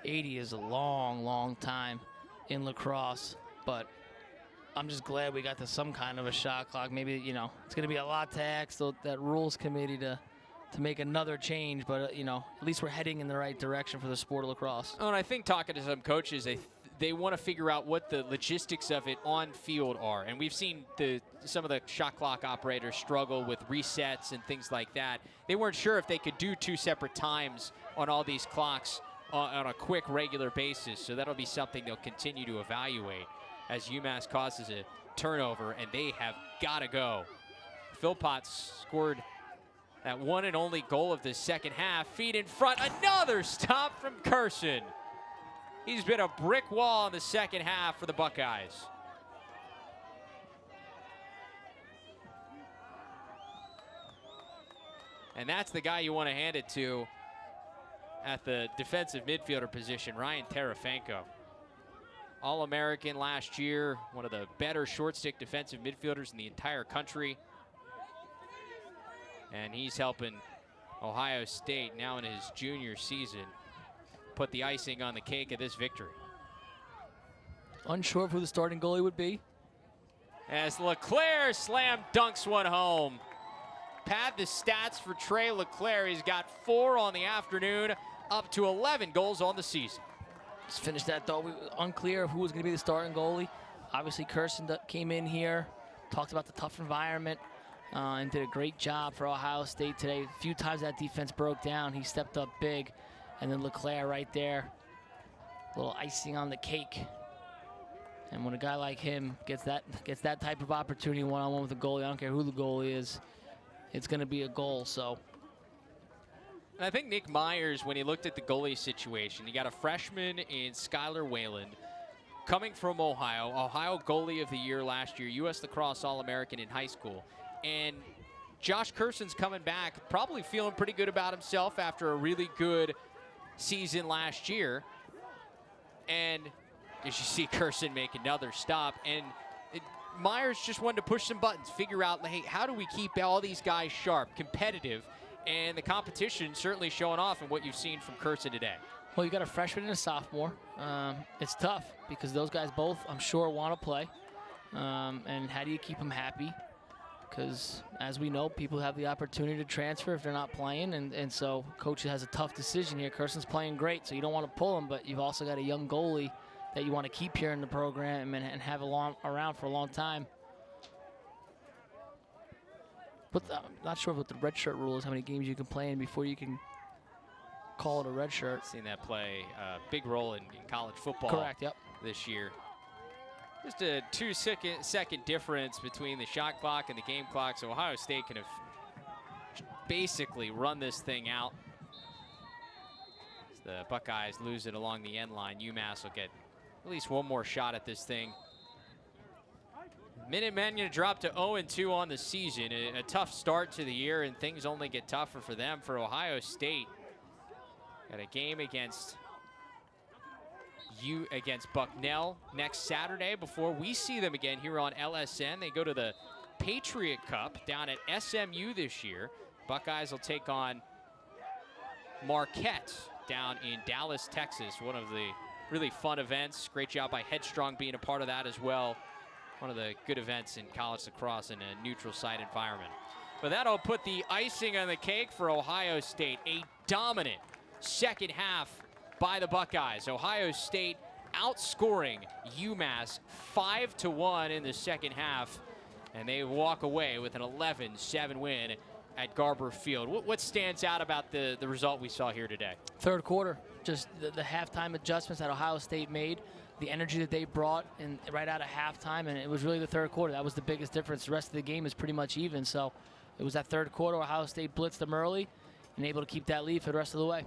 [SPEAKER 2] 80 is a long, long time in lacrosse, but I'm just glad we got to some kind of a shot clock. Maybe, you know, it's going to be a lot to ask that rules committee to make another change, but, you know, at least we're heading in the right direction for the sport of lacrosse.
[SPEAKER 1] Oh, and I think talking to some coaches, they want to figure out what the logistics of it on field are. And we've seen some of the shot clock operators struggle with resets and things like that. They weren't sure if they could do 2 separate times on all these clocks on a quick, regular basis. So that'll be something they'll continue to evaluate as UMass causes a turnover, and they have got to go. Philpott scored that one and only goal of the second half. Feet in front, another stop from Curson. He's been a brick wall in the second half for the Buckeyes. And that's the guy you want to hand it to at the defensive midfielder position, Ryan Tarafanko. All-American last year, one of the better short stick defensive midfielders in the entire country. And he's helping Ohio State now in his junior season put the icing on the cake of this victory.
[SPEAKER 2] Unsure of who the starting goalie would be.
[SPEAKER 1] As Leclaire slam dunks one home. Pad the stats for Trey Leclaire. He's got 4 on the afternoon, up to 11 goals on the season.
[SPEAKER 2] Just finished that thought. Unclear of who was going to be the starting goalie. Obviously, Curson came in here, talked about the tough environment, and did a great job for Ohio State today. A few times that defense broke down, he stepped up big And then Leclaire right there. A little icing on the cake. And when a guy like him gets that type of opportunity one-on-one with a goalie, I don't care who the goalie is, it's going to be a goal. So.
[SPEAKER 1] And I think Nick Myers, when he looked at the goalie situation, he got a freshman in Skylar Wayland, coming from Ohio goalie of the year last year, U.S. Lacrosse All-American in high school. And Josh Kerson's coming back, probably feeling pretty good about himself after a really good season last year. And as you see Kerson make another stop, and Myers just wanted to push some buttons, figure out, hey, how do we keep all these guys sharp, competitive, and the competition certainly showing off in what you've seen from Kerson today.
[SPEAKER 2] Well, you got a freshman and a sophomore. It's tough because those guys both, I'm sure, want to play. And how do you keep them happy? Because as we know, people have the opportunity to transfer if they're not playing, and so coach has a tough decision here. Kerson's playing great, so you don't want to pull him, but you've also got a young goalie that you want to keep here in the program and have around for a long time. But I'm not sure what the red shirt rule is, how many games you can play in before you can call it a red shirt.
[SPEAKER 1] Seen that play a big role in college football.
[SPEAKER 2] Correct, yep.
[SPEAKER 1] This year. Just a 2-second difference between the shot clock and the game clock, so Ohio State can have basically run this thing out. As the Buckeyes lose it along the end line, UMass will get at least one more shot at this thing. Minutemen going to drop to 0-2 on the season. A tough start to the year, and things only get tougher for them. For Ohio State, got a game against Bucknell next Saturday before we see them again here on LSN. They go to the Patriot Cup down at SMU this year. Buckeyes will take on Marquette down in Dallas, Texas. One of the really fun events. Great job by Headstrong being a part of that as well. One of the good events in college lacrosse in a neutral site environment. But that'll put the icing on the cake for Ohio State. A dominant second half by the Buckeyes. Ohio State outscoring UMass 5-1 in the second half, and they walk away with an 11-7 win at Garber Field. What stands out about the result we saw here today?
[SPEAKER 2] Third quarter, just the halftime adjustments that Ohio State made, the energy that they brought in right out of halftime, and it was really the third quarter. That was the biggest difference. The rest of the game is pretty much even, so it was that third quarter Ohio State blitzed them early and able to keep that lead for the rest of the way.